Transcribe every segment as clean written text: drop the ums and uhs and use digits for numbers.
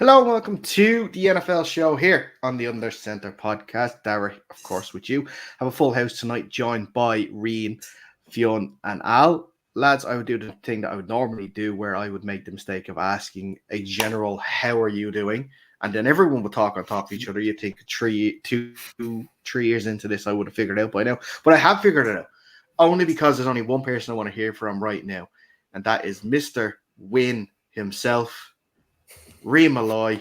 Hello and welcome to the NFL show here on the Under Center podcast. Daragh, of course, with you. Have a full house tonight, joined by Rian, Fionn, and Al. Lads, I would do the thing that I would normally do, where I would make the mistake of asking a general, "How are you doing?" And then everyone would talk on top of each other. You'd think 3 years into this, I would have figured it out by now. But I have figured it out, only because there's only one person I want to hear from right now, and that is Mr. Win himself. Rian Malloy,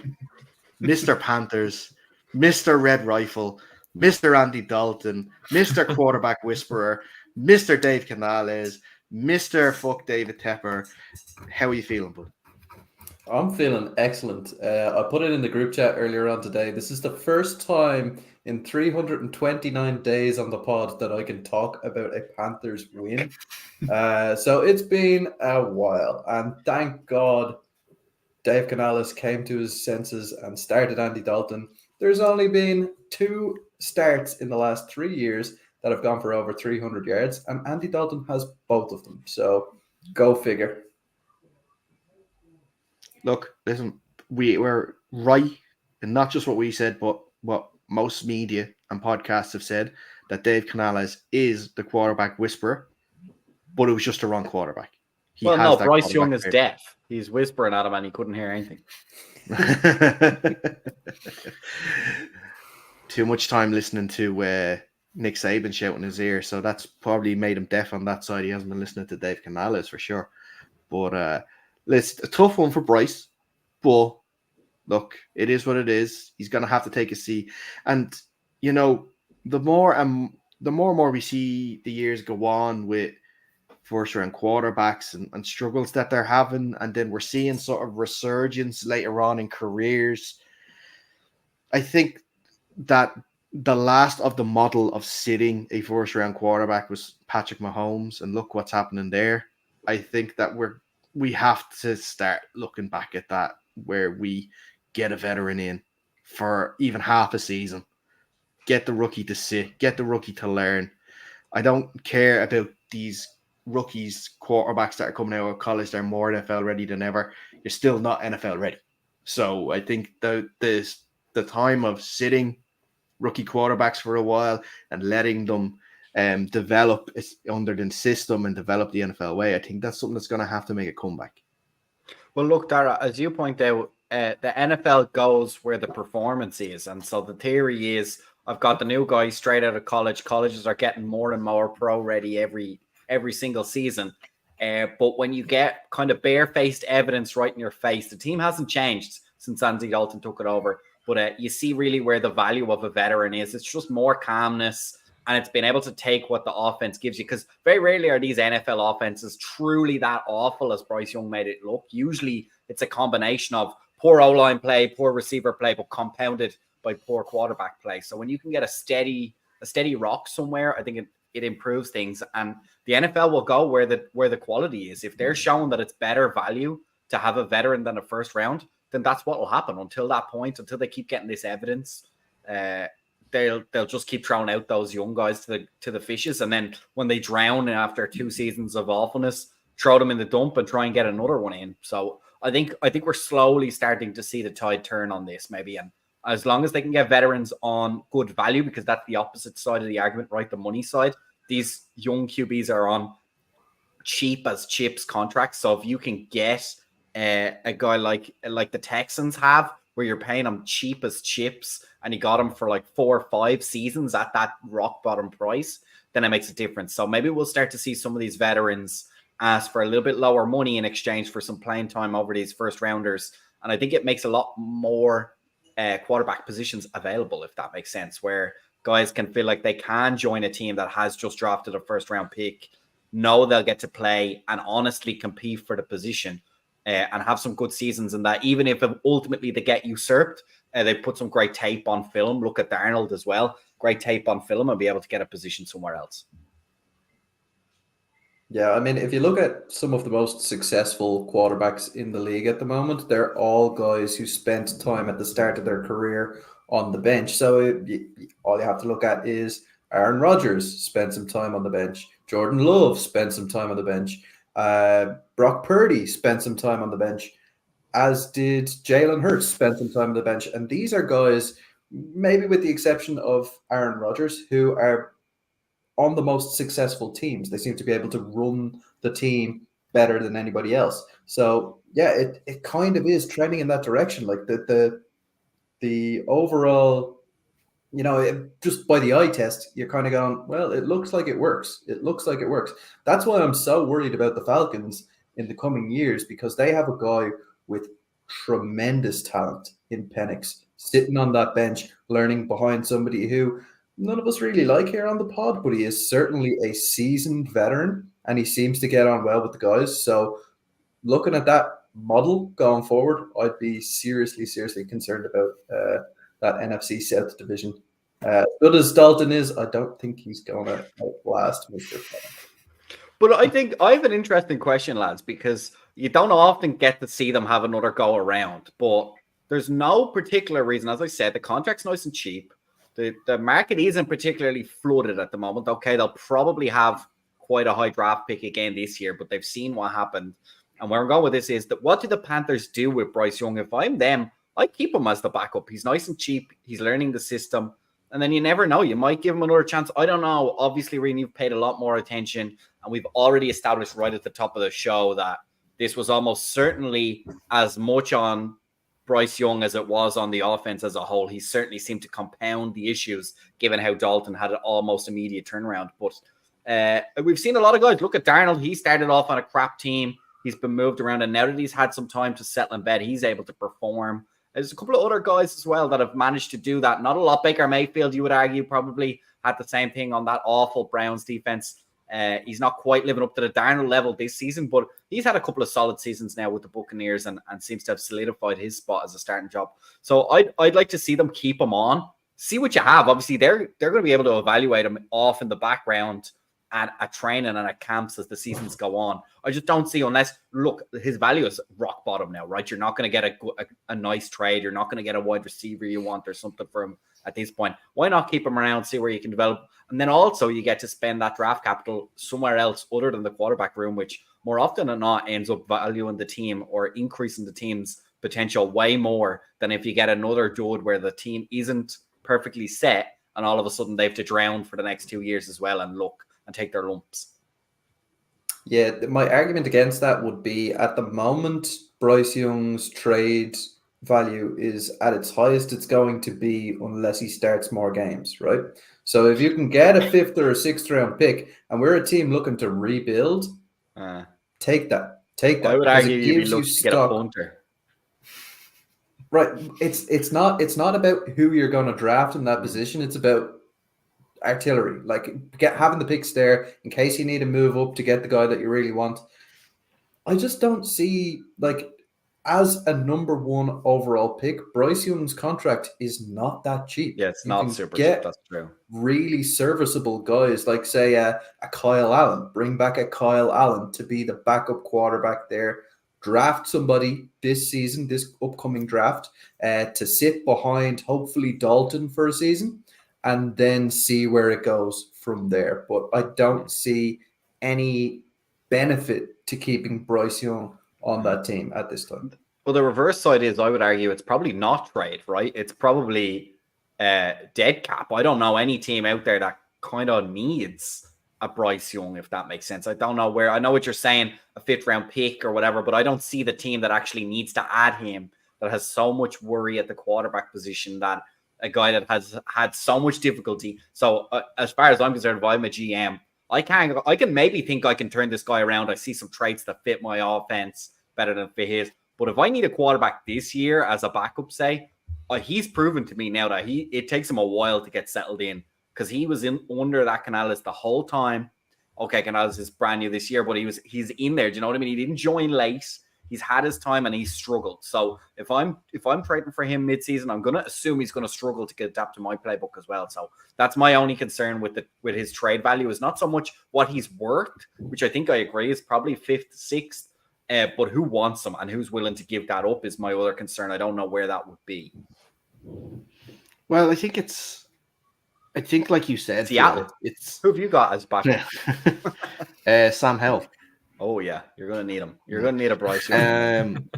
Mr. Panthers, Mr. Red Rifle, Mr. Andy Dalton, Mr. Quarterback Whisperer, Mr. Dave Canales, Mr. Fuck David Tepper. How are you feeling, bud? I'm feeling excellent. I put it in the group chat earlier on today. This is the first time in 329 days on the pod that I can talk about a Panthers win. So it's been a while, and thank God Dave Canales came to his senses and started Andy Dalton. There's only been 2 starts in the last 3 years that have gone for over 300 yards, and Andy Dalton has both of them. So go figure. Look, listen, we were right, and not just what we said, but what most media and podcasts have said, that Dave Canales is the quarterback whisperer, but it was just the wrong quarterback. Bryce Young is deaf. He's whispering at him and he couldn't hear anything. Too much time listening to Nick Saban shouting in his ear, so that's probably made him deaf on that side. He hasn't been listening to Dave Canales for sure. But it's a tough one for Bryce. But look, it is what it is. He's going to have to take a seat. And, you know, the more and more we see the years go on with first-round quarterbacks and struggles that they're having, and then we're seeing sort of resurgence later on in careers, I think that the last of the model of sitting a first-round quarterback was Patrick Mahomes, and look what's happening there. I think that we have to start looking back at that, where we get a veteran in for even half a season, get the rookie to sit, get the rookie to learn. I don't care about these rookies, quarterbacks that are coming out of college. They're more NFL ready than ever. You're still not NFL ready. So I think the time of sitting rookie quarterbacks for a while and letting them develop under the system and develop the NFL way, I think that's something that's going to have to make a comeback. Well, look, Daragh, as you point out, the NFL goes where the performance is. And so the theory is, I've got the new guy straight out of college. Colleges are getting more and more pro ready every single season. But when you get kind of barefaced evidence right in your face, the team hasn't changed since Andy Dalton took it over. But you see really where the value of a veteran is. It's just more calmness, and it's been able to take what the offense gives you. Because very rarely are these NFL offenses truly that awful as Bryce Young made it look. Usually it's a combination of poor O-line play, poor receiver play, but compounded by poor quarterback play. So when you can get a steady rock somewhere, I think it improves things. And the NFL will go where the quality is. If they're showing that it's better value to have a veteran than a first round, then that's what will happen. Until that point, until they keep getting this evidence, they'll just keep throwing out those young guys to the fishes, and then when they drown after 2 seasons of awfulness, throw them in the dump and try and get another one in. So I think we're slowly starting to see the tide turn on this, maybe. And as long as they can get veterans on good value, because that's the opposite side of the argument, right? The money side. These young QBs are on cheap as chips contracts. So if you can get a guy like the Texans have, where you're paying them cheap as chips, and you got him for like 4 or 5 seasons at that rock bottom price, then it makes a difference. So maybe we'll start to see some of these veterans ask for a little bit lower money in exchange for some playing time over these first rounders. And I think it makes a lot more quarterback positions available, if that makes sense, where guys can feel like they can join a team that has just drafted a first round pick, know they'll get to play and honestly compete for the position, and have some good seasons in that. Even if ultimately they get usurped, they put some great tape on film. Look at Darnold as well. Great tape on film, and be able to get a position somewhere else. Yeah, I mean, if you look at some of the most successful quarterbacks in the league at the moment, they're all guys who spent time at the start of their career on the bench. So all you have to look at is Aaron Rodgers spent some time on the bench. Jordan Love spent some time on the bench. Brock Purdy spent some time on the bench. as did Jalen Hurts, spent some time on the bench. And these are guys, maybe with the exception of Aaron Rodgers, who are on the most successful teams. They seem to be able to run the team better than anybody else. So yeah, it kind of is trending in that direction. Like the overall, just by the eye test, you're kind of going, well, it looks like it works. It looks like it works. That's why I'm so worried about the Falcons in the coming years, because they have a guy with tremendous talent in Penix sitting on that bench, learning behind somebody who none of us really like here on the pod, but he is certainly a seasoned veteran and he seems to get on well with the guys. So looking at that model going forward, I'd be seriously concerned about that NFC South division. As good as Dalton is, I don't think he's going to outlast Mr. Fallon. But I think I have an interesting question, lads, because you don't often get to see them have another go around. But there's no particular reason. As I said, the contract's nice and cheap. The market isn't particularly flooded at the moment. Okay, they'll probably have quite a high draft pick again this year, but they've seen what happened. And where I'm going with this is that what do the Panthers do with Bryce Young? If I'm them, I keep him as the backup. He's nice and cheap. He's learning the system. And then you never know. You might give him another chance. I don't know. Obviously, Reen, you've paid a lot more attention. And we've already established right at the top of the show that this was almost certainly as much on Bryce Young as it was on the offense as a whole. He certainly seemed to compound the issues, given how Dalton had an almost immediate turnaround. But we've seen a lot of guys. Look at Darnold. He started off on a crap team. He's been moved around, and now that he's had some time to settle in bed, he's able to perform. There's a couple of other guys as well that have managed to do that. Not a lot. Baker Mayfield, you would argue, probably had the same thing on that awful Browns defense. He's not quite living up to the Darnold level this season, but he's had a couple of solid seasons now with the Buccaneers and seems to have solidified his spot as a starting job. So I'd like to see them keep him on. See what you have. Obviously, they're going to be able to evaluate him off in the background at training and at camps as the seasons go on. I just don't see, unless, look, his value is rock bottom now, right? You're not going to get a nice trade. You're not going to get a wide receiver you want or something for him at this point. Why not keep him around, see where you can develop? And then also you get to spend that draft capital somewhere else other than the quarterback room, which more often than not ends up valuing the team or increasing the team's potential way more than if you get another dude where the team isn't perfectly set and all of a sudden they have to drown for the next 2 years as well and look and take their lumps. Yeah, my argument against that would be, at the moment, Bryce Young's trade value is at its highest it's going to be unless he starts more games, right? So if you can get a 5th or a 6th round pick, and we're a team looking to rebuild, take that. I would argue you'd be looking to get a punter. Right. It's not about who you're going to draft in that position. It's about artillery, like having the picks there in case you need to move up to get the guy that you really want. I just don't see, like, as a number 1 overall pick, Bryce Young's contract is not that cheap. Yeah, it's not super cheap. That's true. Really serviceable guys, like say a Kyle Allen. Bring back a Kyle Allen to be the backup quarterback there. Draft somebody this season, this upcoming draft, to sit behind hopefully Dalton for a season, and then see where it goes from there. But I don't see any benefit to keeping Bryce Young on that team at this time. Well, the reverse side is, I would argue, it's probably not trade, right? It's probably dead cap. I don't know any team out there that kind of needs a Bryce Young, if that makes sense. I don't know where. I know what you're saying, a 5th round pick or whatever, but I don't see the team that actually needs to add him, that has so much worry at the quarterback position, that a guy that has had so much difficulty. So as far as I'm concerned, if I'm a GM, I can maybe think I can turn this guy around. I see some traits that fit my offense better than fit his. But if I need a quarterback this year as a backup, say, he's proven to me now that it takes him a while to get settled in, because he was under that Canales the whole time. Okay, Canales is brand new this year, but he's in there. Do you know what I mean? He didn't join late. He's had his time and he's struggled. So if I'm trading for him mid-season, I'm going to assume he's going to struggle to adapt to my playbook as well. So that's my only concern with his trade value, is not so much what he's worth, which I think I agree is probably 5th, 6th, but who wants him and who's willing to give that up is my other concern. I don't know where that would be. Well, I think like you said, Seattle. It's who have you got as backup? Sam Howell. Oh yeah, you're gonna need him. You're gonna need a Bryce Young.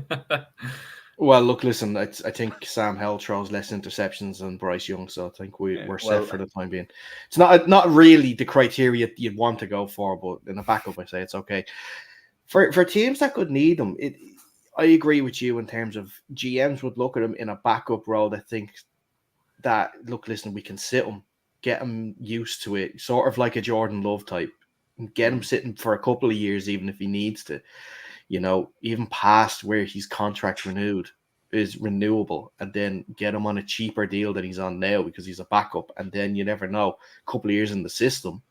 Well, look, listen. I think Sam Hell throws less interceptions than Bryce Young, so I think we're set for the time being. It's not really the criteria you'd want to go for, but in a backup, I say it's okay. For teams that could need them, I agree with you in terms of GMs would look at him in a backup role that think that look, listen, we can sit him, get him used to it, sort of like a Jordan Love type, and get him sitting for a couple of years, even if he needs to. Even past where his contract is renewable, and then get him on a cheaper deal than he's on now because he's a backup. And then you never know, a couple of years in the system,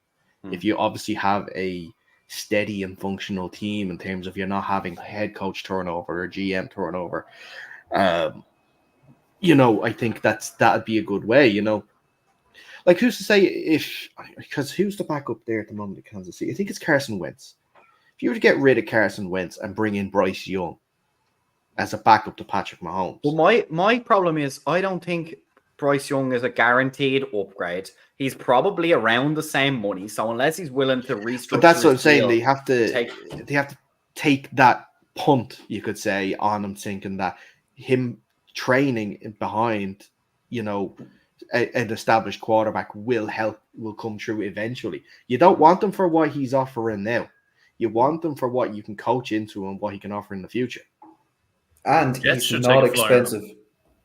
if you obviously have a steady and functional team in terms of you're not having head coach turnover or GM turnover, I think that'd be a good way, Like who's to say because who's the backup there at the moment at Kansas City? I think it's Carson Wentz. If you were to get rid of Carson Wentz and bring in Bryce Young as a backup to Patrick Mahomes. Well, my problem is I don't think Bryce Young is a guaranteed upgrade. He's probably around the same money. So unless he's willing to restructure, but that's what I'm saying. deal, They have to take that punt, you could say, on him, thinking that him training behind, an established quarterback will come through eventually. You don't want them for what he's offering now. You want them for what you can coach into and what he can offer in the future. And he's not expensive.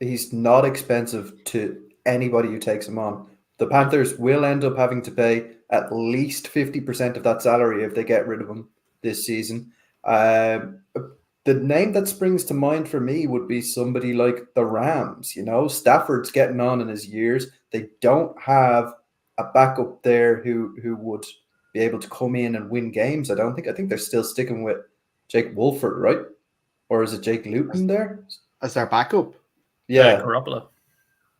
He's not expensive to anybody who takes him on. The Panthers will end up having to pay at least 50% of that salary if they get rid of him this season. The name that springs to mind for me would be somebody like the Rams. Stafford's getting on in his years. They don't have a backup there who would be able to come in and win games. I think they're still sticking with Jake Wolford, right? Or is it Jake Luton there? As their backup? Yeah. Garoppolo.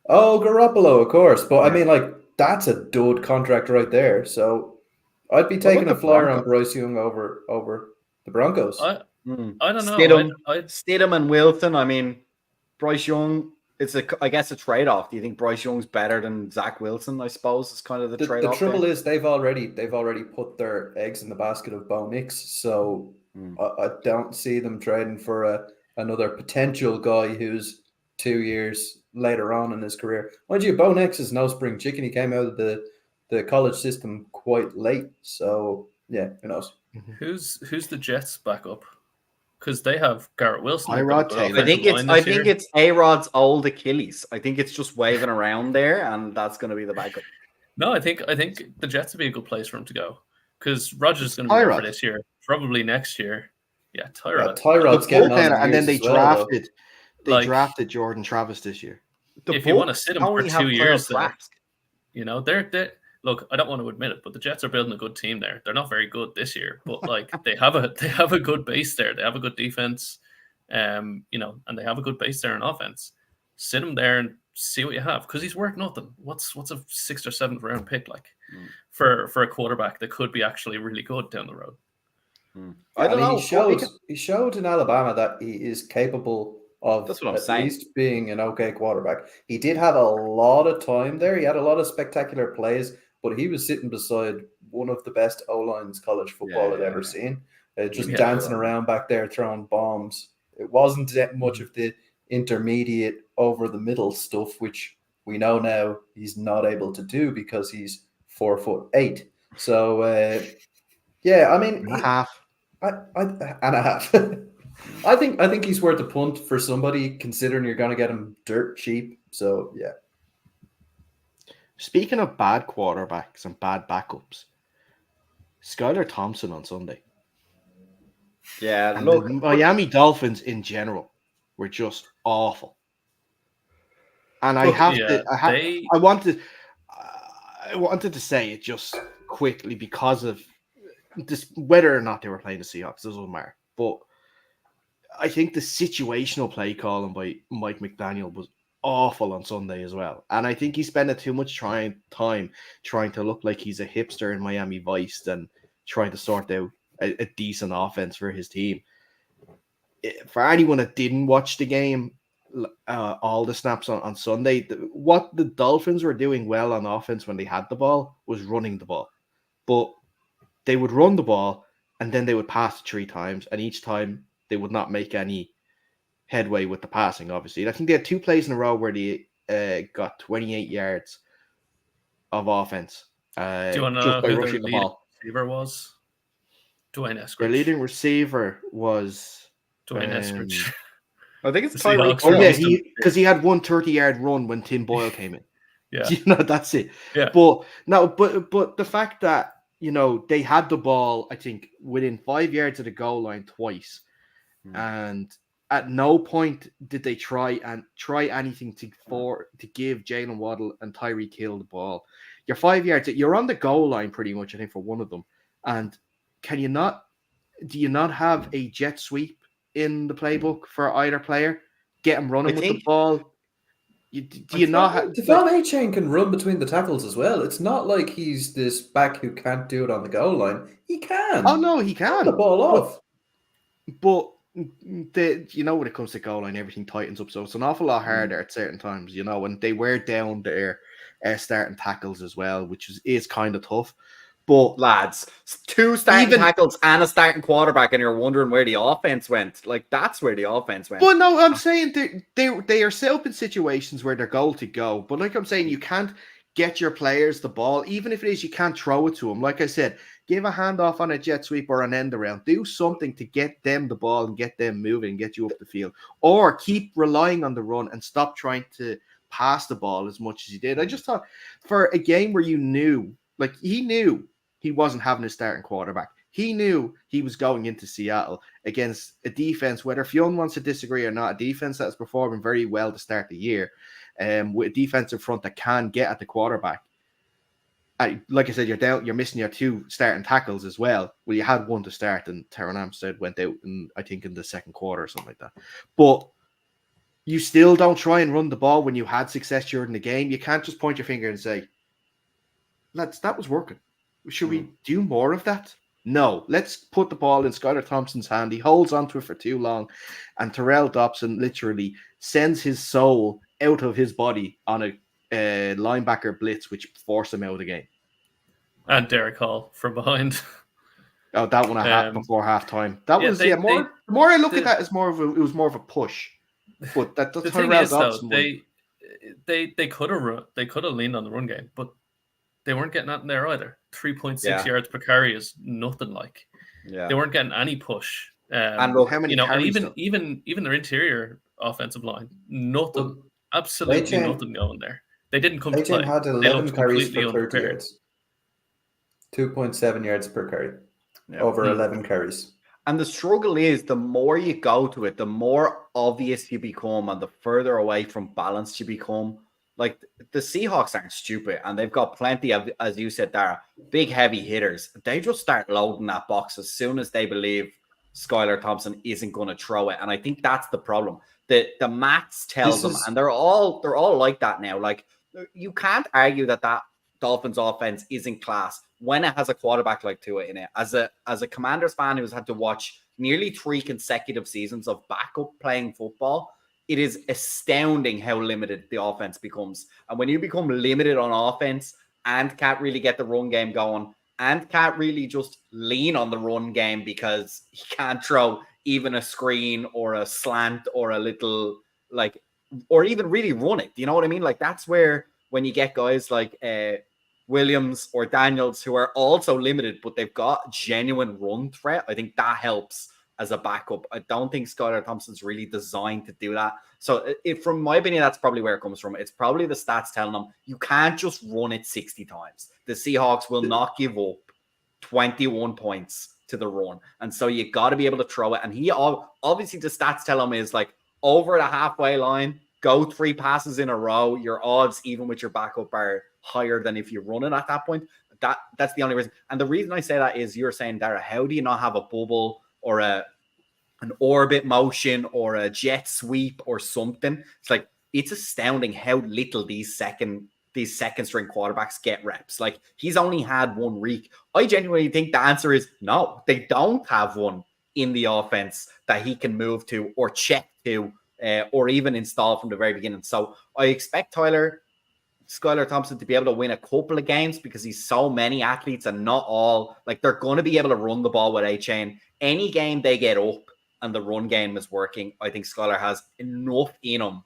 Oh, Garoppolo, of course. But I mean, that's a dud contract right there. So I'd be taking a flyer on Bryce Young over the Broncos. I don't know. Stidham and Wilson. I mean, Bryce Young. I guess a trade-off. Do you think Bryce Young's better than Zach Wilson? I suppose is kind of the trade-off. The trouble is they've already put their eggs in the basket of Bo Nix, so I don't see them trading for another potential guy who's 2 years later on in his career. Mind you, Bo Nix is no spring chicken. He came out of the college system quite late, so yeah, who knows? Who's the Jets backup? Because they have Garrett Wilson. I think it's A-Rod's old Achilles. I think it's just waving around there, and that's going to be the backup. No, I think the Jets would be a good place for him to go because Rodgers is going to be there for this year, probably next year. Yeah, Tyrod. Tyrod's getting on, and then they drafted Jordan Travis this year. If you want to sit him for 2 years, they're look, I don't want to admit it, but the Jets are building a good team there. They're not very good this year, but they have a good base there. They have a good defense, and they have a good base there in offense. Sit him there and see what you have because he's worth nothing. What's a 6th or 7th round pick for a quarterback that could be actually really good down the road? I don't know. He showed in Alabama that he is capable of at least being an okay quarterback. He did have a lot of time there. He had a lot of spectacular plays, but he was sitting beside one of the best O-lines college football I'd ever seen. Just dancing around back there, throwing bombs. It wasn't that much of the intermediate over the middle stuff, which we know now he's not able to do because he's 4'8". So, I mean, and a half. I think he's worth a punt for somebody, considering you're going to get him dirt cheap. So, yeah. Speaking of bad quarterbacks and bad backups, Skylar Thompson on Sunday. Yeah, and look, the Miami Dolphins in general were just awful. And I wanted to say it just quickly because of this, whether or not they were playing the Seahawks, doesn't matter. But I think the situational play calling by Mike McDaniel was awful on Sunday as well. And I think he spent too much time trying to look like he's a hipster in Miami Vice than trying to sort out a decent offense for his team. For anyone that didn't watch the game, all the snaps on Sunday, what the Dolphins were doing well on offense when they had the ball was running the ball. But they would run the ball and then they would pass it 3 times, and each time they would not make any headway with the passing, obviously. I think they had 2 plays in a row where they got 28 yards of offense Do you want to just know by who their rushing the leading ball. receiver was? Dwayne Eskridge. Their leading receiver was Dwayne Eskridge. I think it's The Tyreek. Seahawks Oh yeah, released him. because he had one 30-yard run when Tim Boyle came in. Yeah. You know, that's it. Yeah. But no, but the fact that, you know, they had the ball, I think, within 5 yards of the goal line twice, and at no point did they try anything to give Jalen Waddle and Tyreek Hill the ball. You're 5 yards, you're on the goal line pretty much, I think, for one of them. And do you not have a jet sweep in the playbook for either player? Get him running with the ball. Devon A-Chain can run between the tackles as well. It's not like he's this back who can't do it on the goal line. He can. Oh no, he can. Turn the ball off. But when it comes to goal line, everything tightens up. So it's an awful lot harder at certain times, you know, and they wear down their starting tackles as well, which is kind of tough. But lads, 2 starting tackles and a starting quarterback, and you're wondering where the offense went. Like, that's where the offense went. But no, I'm saying they are set up in situations where they're goal to go. But like I'm saying, you can't get your players the ball, even if it is you can't throw it to them. Like I said, give a handoff on a jet sweep or an end around. Do something to get them the ball and get them moving, get you up the field. Or keep relying on the run and stop trying to pass the ball as much as you did. I just thought for a game where he knew he wasn't having a starting quarterback. He knew he was going into Seattle against a defense, whether Fionn wants to disagree or not, a defense that is performing very well to start the year, with a defensive front that can get at the quarterback. Like I said, you're missing your 2 starting tackles as well. Well, you had one to start, and Teron Armstead went out, in the second quarter or something like that. But you still don't try and run the ball when you had success during the game. You can't just point your finger and say, lads, that was working. Should we do more of that? No. Let's put the ball in Skylar Thompson's hand. He holds onto it for too long, and Terrell Dobson literally sends his soul out of his body on a linebacker blitz, which forced him out of the game. And Derek Hall from behind. Oh, that one before halftime. That was the more I look at that, it was more of a push. But that's the thing is, though, they could have leaned on the run game, but they weren't getting that in there either. 3.6 yards per carry is nothing like. Yeah. They weren't getting any push. And look, how many carries, and even their interior offensive line, nothing, absolutely nothing going there. They didn't come to play. Had 11 carries for 30 yards. 2.7 yards per carry. Over 11 carries. And the struggle is, the more you go to it, the more obvious you become, and the further away from balance you become. Like, the Seahawks aren't stupid, and they've got plenty of, as you said, Daragh, big heavy hitters. They just start loading that box as soon as they believe Skylar Thompson isn't going to throw it. And I think that's the problem. The maths tell them, and they're all like that now. Like, you can't argue that Dolphins offense isn't class when it has a quarterback like Tua in it. As a Commanders fan who's had to watch nearly 3 consecutive seasons of backup playing football, it is astounding how limited the offense becomes. And when you become limited on offense and can't really get the run game going and can't really just lean on the run game because he can't throw even a screen or a slant or a little, like, or even really run it. You know what I mean? Like, that's where when you get guys like Williams or Daniels who are also limited, but they've got genuine run threat, I think that helps as a backup. I don't think Skylar Thompson's really designed to do that. So from my opinion, that's probably where it comes from. It's probably the stats telling them you can't just run it 60 times. The Seahawks will not give up 21 points to the run. And so you got to be able to throw it. And he obviously, the stats tell him is like over the halfway line, go 3 passes in a row. Your odds, even with your backup, are higher than if you run it at that point. That's the only reason. And the reason I say that is you're saying, Daragh, how do you not have a bubble or an orbit motion or a jet sweep or something? It's like, it's astounding how little these second string quarterbacks get reps. Like, he's only had 1 week. I genuinely think the answer is no. They don't have one in the offense that he can move to or check to or even install from the very beginning. So I expect Tyler Skylar Thompson to be able to win a couple of games because he's so many athletes and not all. Like, they're going to be able to run the ball with A-Chain. Any game they get up and the run game is working, I think Skylar has enough in him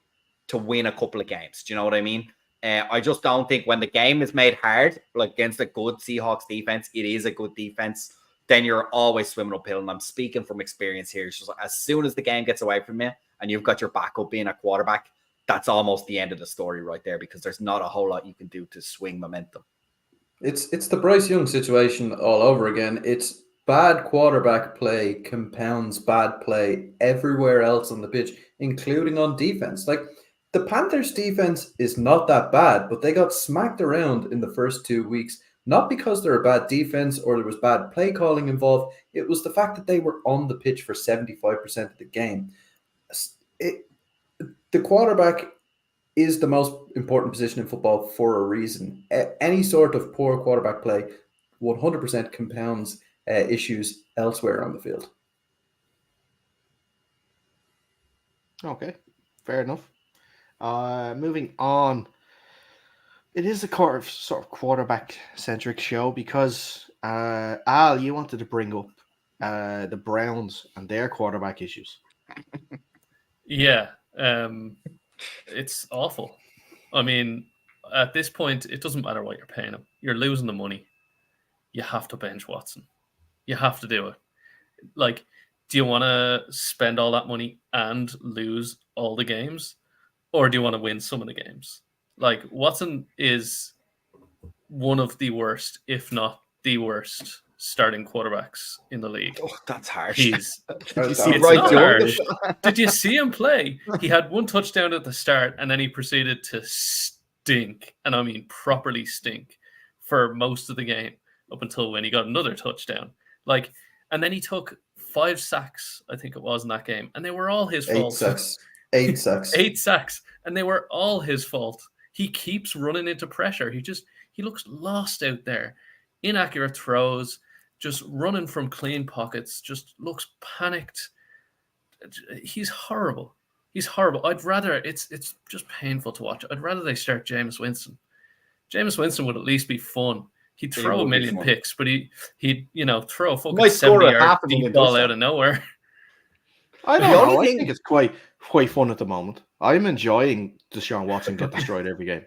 to win a couple of games. Do you know what I mean? I just don't think when the game is made hard, like against a good Seahawks defense, it is a good defense, then you're always swimming uphill. And I'm speaking from experience here. It's just like, as soon as the game gets away from you and you've got your backup being a quarterback, that's almost the end of the story right there, because there's not a whole lot you can do to swing momentum. It's the Bryce Young situation all over again. It's bad quarterback play compounds bad play everywhere else on the pitch, including on defense. Like, the Panthers defense is not that bad, but they got smacked around in the first 2 weeks, not because they're a bad defense or there was bad play calling involved. It was the fact that they were on the pitch for 75% of the game. The quarterback is the most important position in football for a reason. Any sort of poor quarterback play 100% compounds issues elsewhere on the field. Okay, fair enough. Moving on, it is a sort of quarterback-centric show because Al, you wanted to bring up the Browns and their quarterback issues. Yeah, it's awful. I mean, at this point, it doesn't matter what you're paying him. You're losing the money. You have to bench Watson. You have to do it. Like, do you want to spend all that money and lose all the games? Or do you want to win some of the games? Like, Watson is one of the worst, if not the worst, starting quarterbacks in the league. Oh, that's harsh. It's right, not harsh. Did you see him play? He had one touchdown at the start, and then he proceeded to stink, and I mean properly stink, for most of the game up until when he got another touchdown. Like, and then he took 5 sacks, I think it was, in that game, and they were all his fault. 8 sacks. 8 sacks, and they were all his fault. He keeps running into pressure. He looks lost out there. Inaccurate throws, just running from clean pockets, just looks panicked. He's horrible. He's horrible. I'd rather, it's just painful to watch. I'd rather they start Jameis Winston. Jameis Winston would at least be fun. He'd throw a million picks, but he'd throw a fucking 70-yard deep ball out of nowhere. I don't know. I think it's quite fun at the moment. I'm enjoying Deshaun Watson get destroyed every game.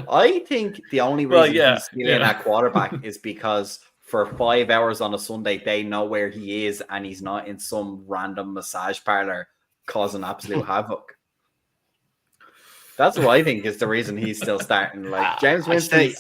I think the only reason he's still in at quarterback is because for 5 hours on a Sunday, they know where he is and he's not in some random massage parlor causing absolute havoc. That's what I think is the reason he's still starting. Like, James Winston.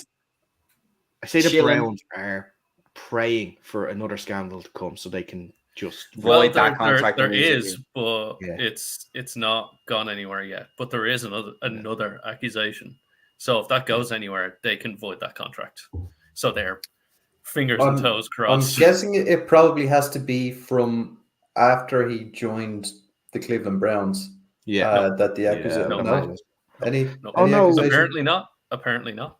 I say the Browns are praying for another scandal to come so they can just void that contract. There is, but it's not gone anywhere yet. But there is another accusation. So if that goes anywhere, they can void that contract. So they're fingers and toes crossed. I'm guessing it probably has to be from after he joined the Cleveland Browns. That the accusation. Apparently not. Apparently not.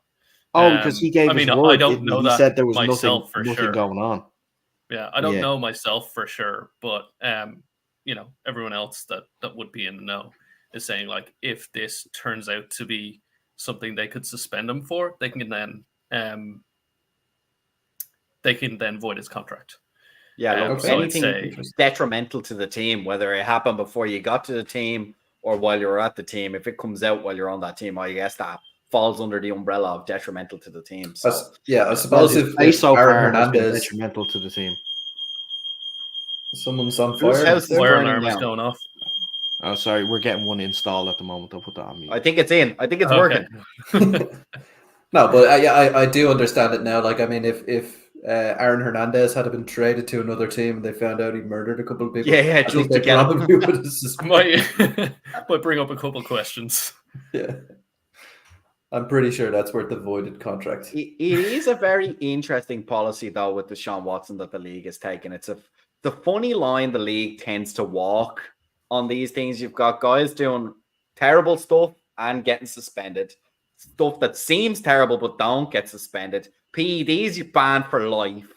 Oh, because he gave his word. I don't know he that said there was myself nothing for sure. going on. Yeah, I don't know myself for sure, but everyone else that would be in the know is saying, like, if this turns out to be something they could suspend him for, they can then void his contract. Yeah, anything detrimental to the team, whether it happened before you got to the team or while you were at the team, if it comes out while you're on that team, I guess that falls under the umbrella of detrimental to the team. So, I suppose if Aaron Hernandez is detrimental to the team, someone's on fire. Fire alarm is going off. Oh, sorry, we're getting one installed at the moment. I'll put that on mute. I think it's in. I think it's working. No, but I do understand it now. Like, I mean, if Aaron Hernandez had been traded to another team and they found out he murdered a couple of people, I think they probably would have might bring up a couple questions. Yeah. I'm pretty sure that's worth the voided contract. It is a very interesting policy, though, with Deshaun Watson that the league has taken. It's the funny line the league tends to walk on these things. You've got guys doing terrible stuff and getting suspended. Stuff that seems terrible but don't get suspended. PEDs you ban for life.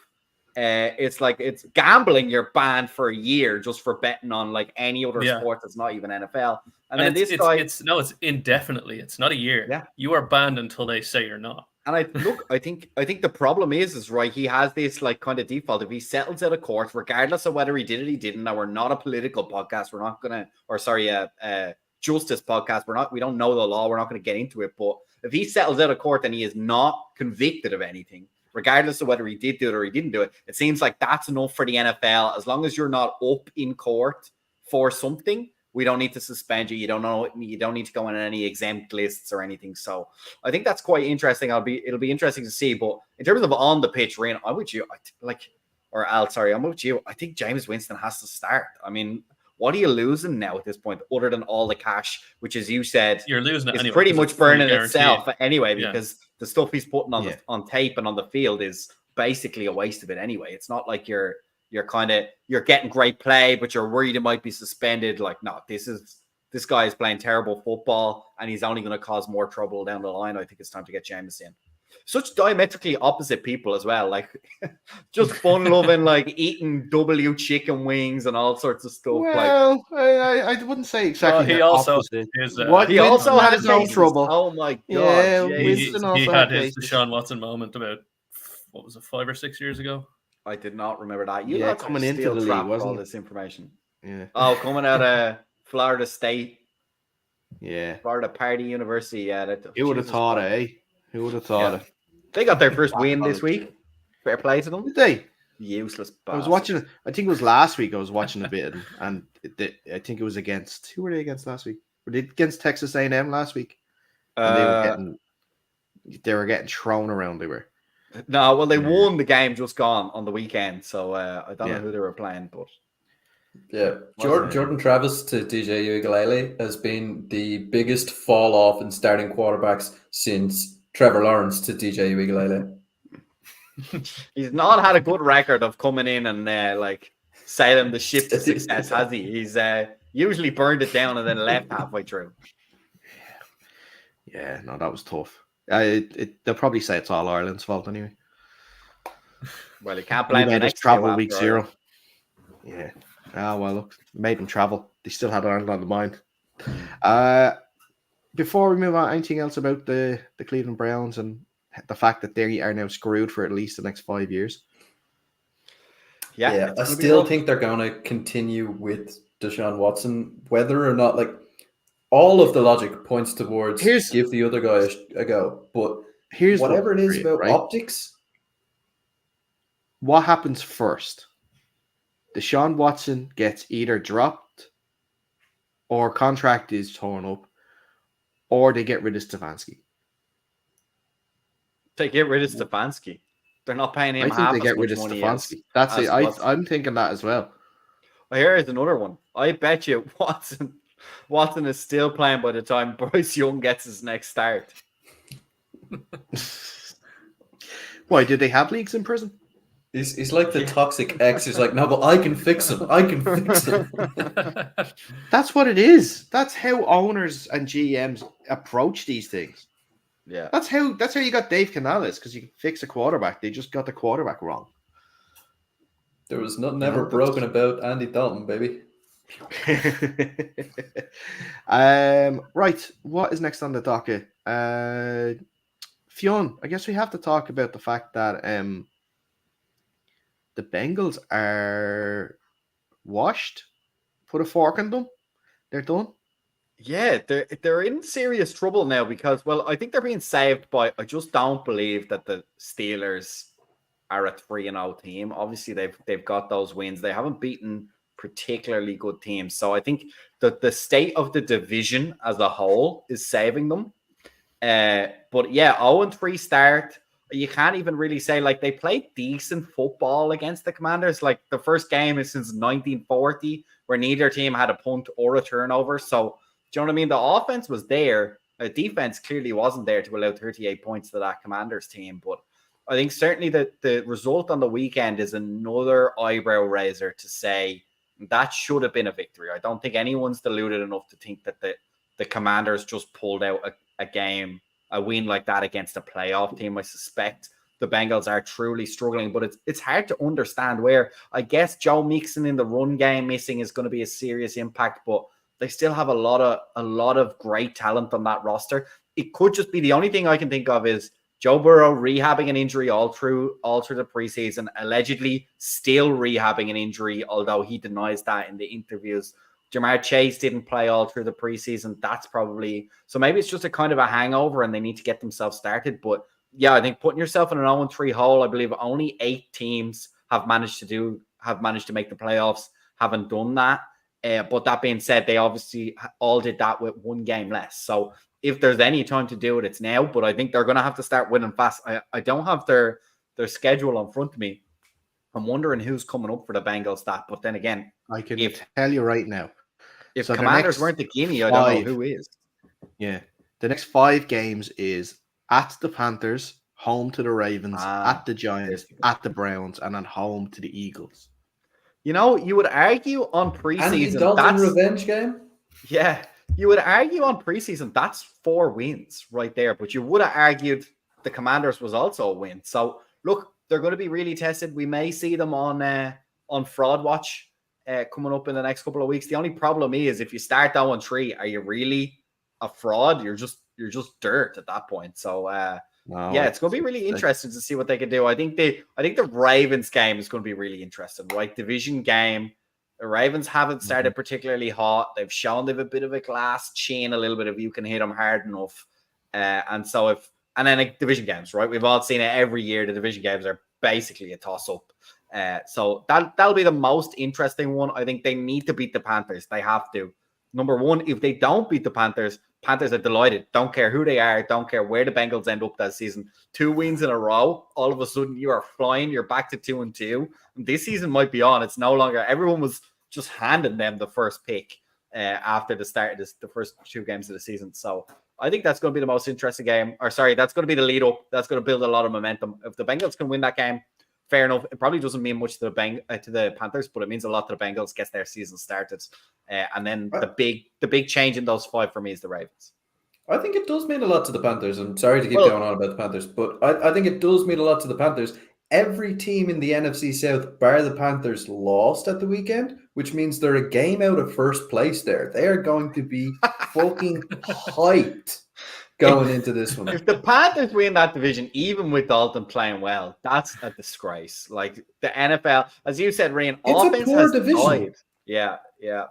it's like it's gambling. You're banned for a year just for betting on like any other sport that's not even NFL. And then this guy, it's indefinitely. It's not a year. Yeah, you are banned until they say you're not. And I think the problem is right. He has this like kind of default. If he settles out of court, regardless of whether he did it, he didn't. Now we're not a political podcast. We're not gonna, or sorry, justice podcast. We don't know the law. We're not going to get into it. But if he settles out of court and he is not convicted of anything, regardless of whether he did do it or he didn't do it, it seems like that's enough for the NFL. As long as you're not up in court for something, we don't need to suspend you. You don't need to go on any exempt lists or anything. So I think that's quite interesting. It'll be interesting to see. But in terms of on the pitch, Ryan, I'm with you. I'm with you. I think James Winston has to start. I mean, what are you losing now at this point, other than all the cash, which, as you said, you're losing it is anyway, pretty much burning itself anyway, Yeah. because the stuff he's putting on tape and on the field is basically a waste of it anyway. It's not like you're getting great play, but you're worried it might be suspended. Like, no, this guy is playing terrible football and he's only going to cause more trouble down the line. I think it's time to get James in. Such diametrically opposite people as well, like just fun loving, like eating W chicken wings and all sorts of stuff. Well, I wouldn't say exactly. He also opposite. He also had his own trouble. Oh my god! Yeah, he had his Deshaun Watson moment about, what was it, 5 or 6 years ago? I did not remember that. Coming into the league, wasn't all this information. Yeah. Oh, coming out of Florida State. Yeah. Florida Party University. Yeah. Who would have thought it, eh? Who would have thought it? They got their first win this week. Fair play to them. Did they? Useless bastard. I was watching it. I think it was last week. I was watching a bit, and I think it was against. Who were they against last week? Were they against Texas A&M last week? And they were getting thrown around. They were. No, well, they won the game just gone on the weekend, so I don't know who they were playing, but yeah, Jordan Travis to DJ Uiagalelei has been the biggest fall off in starting quarterbacks since Trevor Lawrence to DJ Uiagalelei. He's not had a good record of coming in and sailing the ship to success, has he? He's usually burned it down and then left halfway through. Yeah, no, that was tough. They'll probably say it's all Ireland's fault anyway. Well, they can't blame them. Next travel week 0. Yeah. Well, look, made them travel. They still had Ireland on the mind. Before we move on, anything else about the Cleveland Browns and the fact that they are now screwed for at least the next 5 years? Yeah, I still think they're going to continue with Deshaun Watson, whether or not, like, all of the logic points towards give the other guy a go. But here's whatever it is about optics. What happens first? Deshaun Watson gets either dropped or contract is torn up, or they get rid of Stefanski. They get rid of Stefanski. They're not paying him half as much money. I think they get rid of Stefanski. That's it. I'm thinking that as well. Here is another one. I bet you Watson is still playing by the time Bryce Young gets his next start. Why, did they have leagues in prison? He's like the toxic ex. He's like, no, but I can fix him. I can fix him. That's what it is. That's how owners and GMs approach these things. Yeah. That's how you got Dave Canales, because you can fix a quarterback. They just got the quarterback wrong. There was nothing ever broken about Andy Dalton, baby. Right. What is next on the docket? Fionn, I guess we have to talk about the fact that the Bengals are washed. Put a fork in them. They're done. Yeah, they're in serious trouble now because, well, I think they're being saved by. I just don't believe that the Steelers are a 3-0 team. Obviously, they've got those wins. They haven't beaten particularly good teams. So I think that the state of the division as a whole is saving them. But yeah, 0-3 start. You can't even really say, like, they played decent football against the Commanders. Like, the first game is since 1940 where neither team had a punt or a turnover. So, do you know what I mean? The offense was there. The defense clearly wasn't there to allow 38 points to that Commanders team. But I think certainly that the result on the weekend is another eyebrow raiser to say that should have been a victory. I don't think anyone's deluded enough to think that the Commanders just pulled out a win like that against a playoff team. I suspect the Bengals are truly struggling, but it's hard to understand where. I guess Joe Mixon in the run game missing is going to be a serious impact, but they still have a lot of great talent on that roster. It could just be the only thing I can think of is Joe Burrow rehabbing an injury all through the preseason, allegedly still rehabbing an injury, although he denies that in the interviews. Jamar Chase didn't play all through the preseason. That's probably so. Maybe it's just a kind of a hangover, and they need to get themselves started. But yeah, I think putting yourself in an 0-3 hole. I believe only 8 teams have managed to make the playoffs. Haven't done that. But that being said, they obviously all did that with 1 game less. So if there's any time to do it, it's now. But I think they're going to have to start winning fast. I don't have their schedule in front of me. I'm wondering who's coming up for the Bengals. But then again, I can tell you right now. If so Commanders weren't the Guinea, I don't know who is. Yeah. The next 5 games is at the Panthers, home to the Ravens, at the Giants, at the Browns, and then home to the Eagles. You know, you would argue on preseason that's a revenge game. Yeah. You would argue on preseason that's 4 wins right there, but you would have argued the Commanders was also a win. So look, they're going to be really tested. We may see them on Fraud Watch coming up in the next couple of weeks. The only problem is if you start 0-3, are you really a fraud? You're just dirt at that point. So it's going to be really interesting to see what they can do. I think the Ravens game is going to be really interesting, right? Division game. The Ravens haven't started particularly hot. They've shown they've a bit of a glass chin, a little bit of you can hit them hard enough. And then like division games, right? We've all seen it every year. The division games are basically a toss-up. So that'll be the most interesting one. I think they need to beat the Panthers. They have to. Number one, if they don't beat the Panthers are delighted. Don't care who they are. Don't care where the Bengals end up that season. 2 wins in a row. All of a sudden, you are flying. You're back to 2-2. And this season might be on. It's no longer. Everyone was just handing them the first pick after the start of the first 2 games of the season. So I think that's going to be the most interesting game. That's going to be the lead up. That's going to build a lot of momentum. If the Bengals can win that game, fair enough. It probably doesn't mean much to the Panthers, but it means a lot to the Bengals. Gets their season started, and then the big change in those 5 for me is the Ravens. I think it does mean a lot to the Panthers. I'm sorry to keep going on about the Panthers, but I think it does mean a lot to the Panthers. Every team in the NFC South, bar the Panthers, lost at the weekend, which means they're a game out of first place there. They are going to be fucking hyped going into this one. If the Panthers win that division, even with Dalton playing well, that's a disgrace. Like the NFL, as you said, Ryan, offense has died. Yeah. It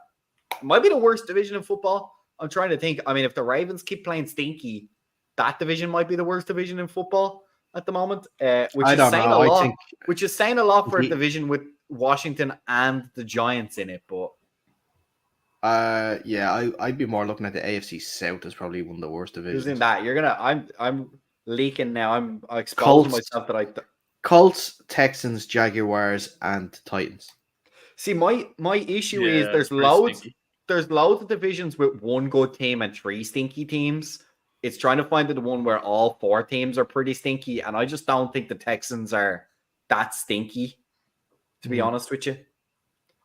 might be the worst division in football. I'm trying to think. I mean, if the Ravens keep playing stinky, that division might be the worst division in football at the moment. Which is saying a lot for a division with Washington and the Giants in it. But I'd be more looking at the AFC South as probably one of the worst divisions. Who's in that? I'm leaking now. I'm exposing myself that Colts, Texans, Jaguars, and Titans. See, my issue is there's loads of divisions with 1 good team and 3 stinky teams. It's trying to find the one where all 4 teams are pretty stinky, and I just don't think the Texans are that stinky, to be honest with you.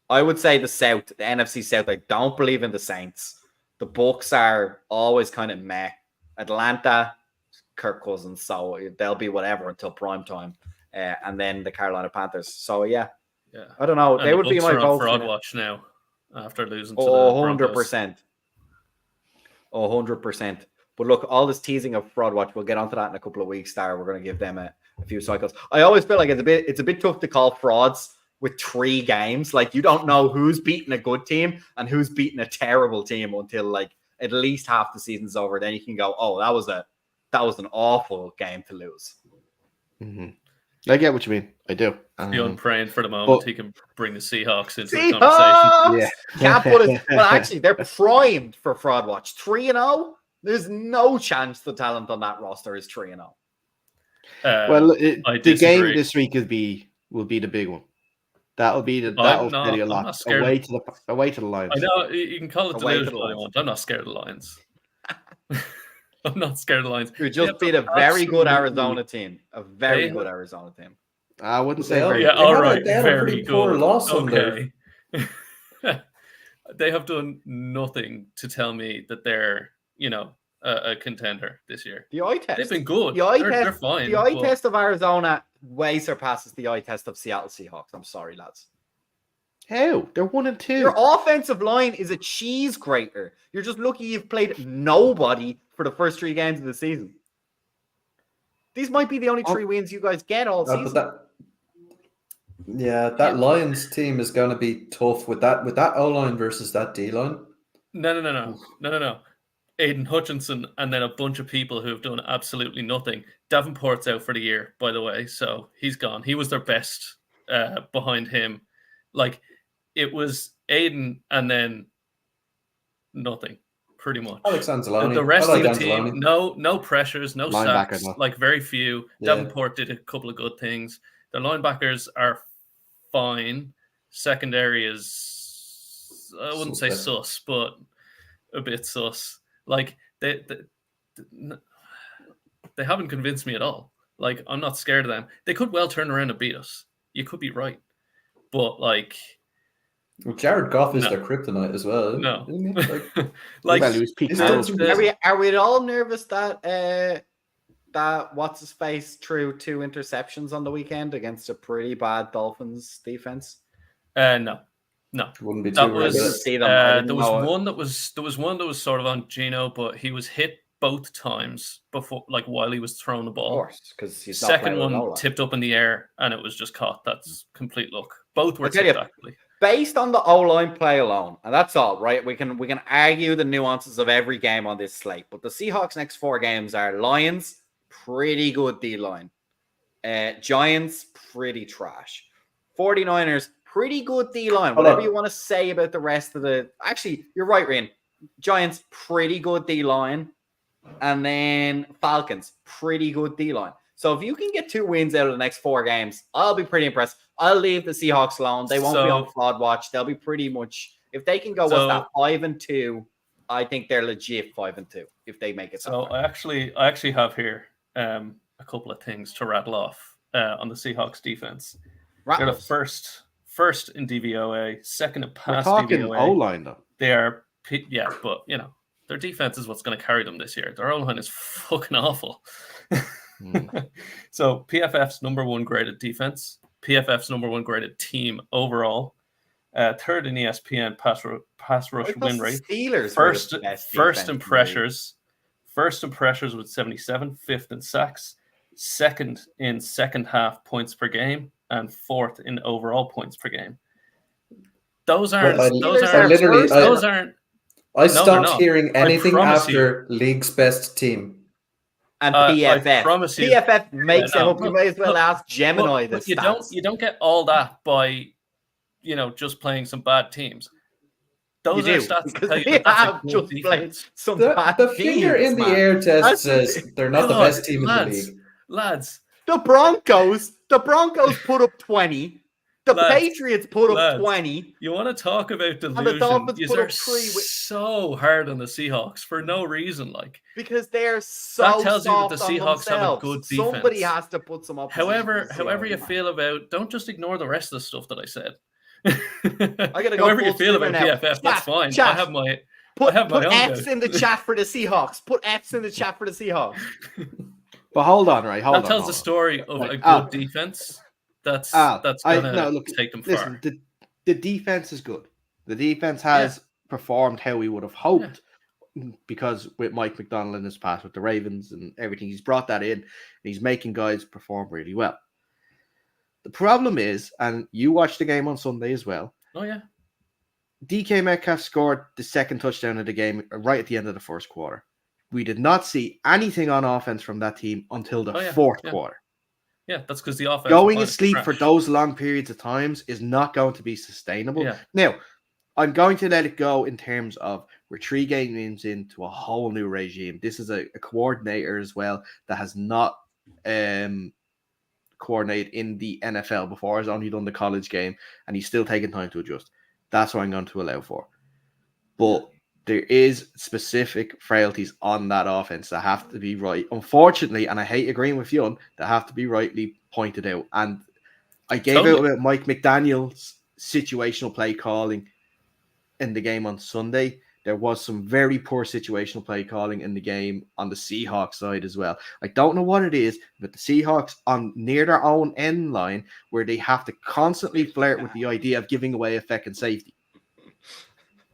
I would say the South, the NFC South, I don't believe in the Saints. The Bucs are always kind of meh. Atlanta, Kirk Cousins, so they'll be whatever until prime time. And then the Carolina Panthers. So, yeah. I don't know. They would be my vote. Fraud Watch now after losing to the 100%. 100%. But look, all this teasing of Fraud Watch, we'll get onto that in a couple of weeks, We're going to give them a few cycles. I always feel like it's a bit tough to call frauds with 3 games. Like, you don't know who's beating a good team and who's beating a terrible team until like at least half the season's over. Then you can go, oh, that was an awful game to lose. Mm-hmm. I get what you mean. I do. I'm praying for the moment he can bring the Seahawks into the conversation. Yeah. Can't put it. Well, actually, they're primed for Fraud Watch. 3-0. There's no chance the talent on that roster is 3-0. The game this week will be the big one. That'll tell you a lot. Away to the Lions. I know you can call it delusional all you want. I'm not scared of the Lions. I'm not scared of the Lions. You just beat a very good Arizona team. A very good Arizona team. I wouldn't say very good. All right. They had a pretty poor loss on there. They have done nothing to tell me that they're, a contender this year. The eye test. They've been good. The eye They're test. fine. The eye but test of Arizona way surpasses the eye test of Seattle Seahawks. I'm sorry, lads. How? They're 1-2. Your offensive line is a cheese grater. You're just lucky you've played nobody for the first 3 games of the season. These might be the only 3 wins you guys get all season. That Lions team is going to be tough with that O-line versus that D-line. No. Aiden Hutchinson and then a bunch of people who have done absolutely nothing. Davenport's out for the year, by the way, so he's gone. He was their best behind him. Like, it was Aiden and then nothing, pretty much. Alex Anzalone. The rest of the Anzalone. team, no pressures, no Linebacker, sacks, no. like very few. Yeah. Davenport did a couple of good things. The linebackers are fine. Secondary is, I wouldn't say sus, but a bit sus. Like, they haven't convinced me at all. Like, I'm not scared of them. They could well turn around and beat us. You could be right. But, like... Well, Jared Goff is their kryptonite as well. No. Like, well, he was peak Are we at all nervous that what's-his-face threw 2 interceptions on the weekend against a pretty bad Dolphins defense? No. Wouldn't be too That was there was one that was sort of on Gino, but he was hit both times before, like while he was throwing the ball. Of course, because he's second one tipped up in the air and it was just caught. That's complete luck. Both were tipped actually. Based on the O-line play alone, and that's all, right? We can argue the nuances of every game on this slate, but the Seahawks' next 4 games are Lions, pretty good D-line. Giants, pretty trash. 49ers, pretty good D-line. Whatever you want to say about the rest of the... Actually, you're right, Rian. Giants, pretty good D-line. And then Falcons, pretty good D-line. So if you can get 2 wins out of the next 4 games, I'll be pretty impressed. I'll leave the Seahawks alone. They won't be on Flawed Watch. They'll be pretty much... If they can go, 5-2, I think they're legit 5-2 if they make it. So I actually have here a couple of things to rattle off on the Seahawks defense. They're the first in DVOA, second in pass DVOA. We're talking O-line though. They are, but their defense is what's going to carry them this year. Their O-line is fucking awful. So PFF's number 1 graded defense, PFF's number 1 graded team overall, third in ESPN pass rush win rate. Steelers first in pressures with 77, 5th in sacks, 2nd in second half points per game, and 4th in overall points per game. Those aren't. I stopped hearing anything after league's best team. And PFF. I promise you, PFF makes it up. You may as well ask Gemini the stats. You don't get all that by, just playing some bad teams. Those are stats that tell you that's just played some bad teams. The finger in the air test says they're not the best team in the league. Lads, the Broncos put up 20. The Patriots put up 20. You want to talk about delusion? And the Dolphins put up 3. So hard on the Seahawks for no reason, because they're so. That tells you that the Seahawks have a good defense. Somebody has to put some up. However you feel about, don't just ignore the rest of the stuff that I said. I gotta go. However you feel about PFF, that's fine. I have my. Put F's in the chat for the Seahawks. Put F's in the chat for the Seahawks. But hold on, right? That tells the story of a good defense. That's gonna take them far. Listen, the defense is good. The defense has performed how we would have hoped, because with Mike McDonald in his past with the Ravens and everything, he's brought that in and he's making guys perform really well. The problem is, and you watched the game on Sunday as well. Oh yeah. DK Metcalf scored the 2nd touchdown of the game right at the end of the 1st quarter. We did not see anything on offense from that team until the 4th quarter. Yeah, that's because the offense going asleep for those long periods of times is not going to be sustainable. Yeah. Now, I'm going to let it go in terms of we're 3 games into a whole new regime. This is a coordinator as well that has not coordinated in the NFL before. Has only done the college game, and he's still taking time to adjust. That's what I'm going to allow for. But there is specific frailties on that offense that have to be right. Unfortunately, and I hate agreeing with you, that have to be rightly pointed out. And I gave out about Mike McDaniel's situational play calling in the game on Sunday. there was some very poor situational play calling in the game on the Seahawks side as well. I don't know what it is, but the Seahawks on near their own end line where they have to constantly flirt with the idea of giving away a feckin' safety.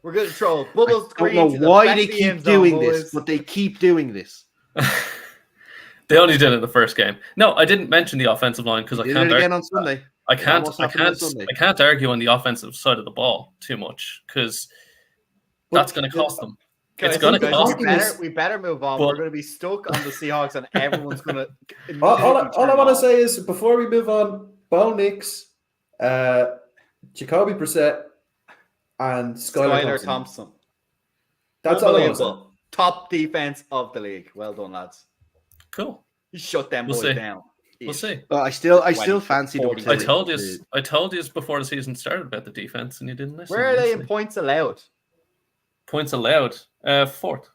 We're going to throw bubble I don't know screen to why the they back of the keep end zone, doing boys. this, but they keep doing this. They only did it in the first game. No, I didn't mention the offensive line because I Did can't it again argue on Sunday. I can't. almost I happened on can't. Sunday. I can't argue on the offensive side of the ball too much because that's going to cost them. It's going to cost them. We better move on. But- We're going to be stuck on the Seahawks, and everyone's going to. All I want to say is before we move on, Bo Nix, Jacoby Brissett, and Skylar Thompson. That's all I want to say. Top defense of the league. Well done, lads. Cool. You shut them We'll boys see. down. We'll see. I still fancy them. I told you before the season started about the defense, and you didn't listen. Where are they in points allowed? Points allowed, fourth,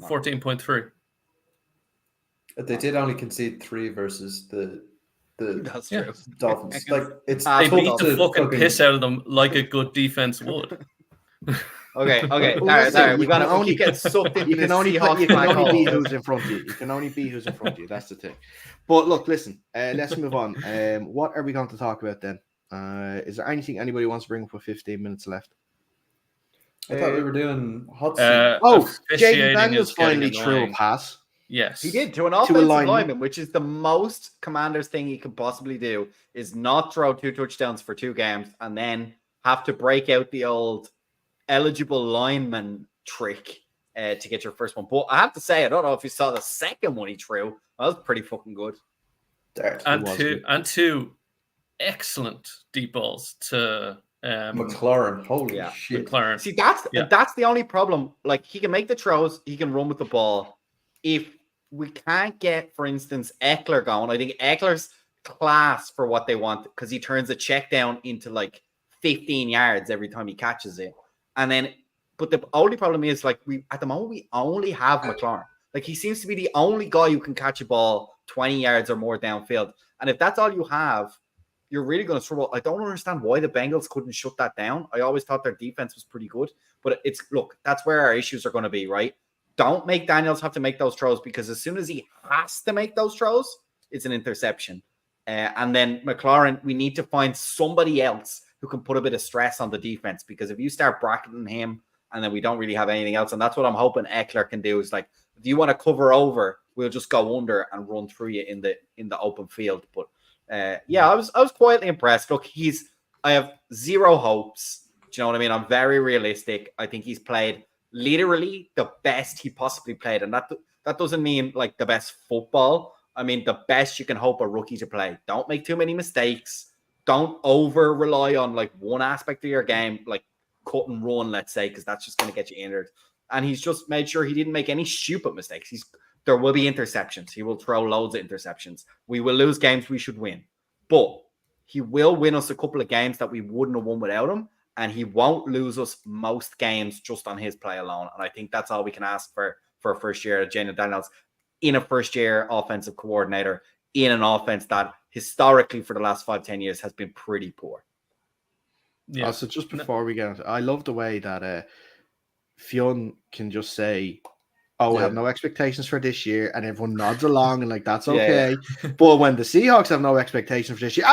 14.3. They did only concede 3 versus the That's true. Dolphins. Like it's They tough beat the to fucking piss out of them like a good defense would. Okay. Well, Sorry, we you got can to only get sucked into You this can only Seahawks black be hole. who's in front of you. You can only be who's in front of you. That's the thing. But look, listen. Let's move on. What are we going to talk about then? Is there anything anybody wants to bring up with 15 minutes left? I thought we were doing hot seat. Jaden officiating Daniels is getting finally threw a annoying. pass. Yes, He did to an offensive lineman. lineman, which is the most Commanders thing he could possibly do, is not throw 2 touchdowns for 2 games and then have to break out the old eligible lineman trick to get your first one. But I have to say, I don't know if you saw the second one he threw. That was pretty fucking good. And two excellent deep balls to McLaurin. Holy Yeah. shit. McLaren. See, that's the only problem. Like, he can make the throws, he can run with the ball. If we can't get, for instance, Eckler going, I think Eckler's class for what they want because he turns a check down into like 15 yards every time he catches it. And then, but the only problem is like at the moment we only have McLaurin. Like, he seems to be the only guy who can catch a ball 20 yards or more downfield. And if that's all you have, you're really going to struggle. I don't understand why the Bengals couldn't shut that down. I always thought their defense was pretty good, but that's where our issues are going to be, right? Don't make Daniels have to make those throws because as soon as he has to make those throws, it's an interception. And then McLaurin, we need to find somebody else who can put a bit of stress on the defense because if you start bracketing him and then we don't really have anything else, and that's what I'm hoping Eckler can do is like, if you want to cover over, we'll just go under and run through you in the open field. But I was quietly impressed. Look, I have zero hopes. Do you know what I mean? I'm very realistic. I think he's played literally the best he possibly played. And that doesn't mean like the best football. I mean, the best you can hope a rookie to play. Don't make too many mistakes. Don't over rely on like one aspect of your game, like cut and run, let's say, because that's just going to get you injured. And he's just made sure he didn't make any stupid mistakes. There will be interceptions. He will throw loads of interceptions. We will lose games we should win. But he will win us a couple of games that we wouldn't have won without him. And he won't lose us most games just on his play alone. And I think that's all we can ask for a first year of Jaden Daniels in a first year offensive coordinator in an offense that historically for the last 5-10 years has been pretty poor. Yeah. So just before we get into, I love the way that Fionn can just say, "Oh, I have no expectations for this year," and everyone nods along and like that's okay. But when the Seahawks have no expectations for this year,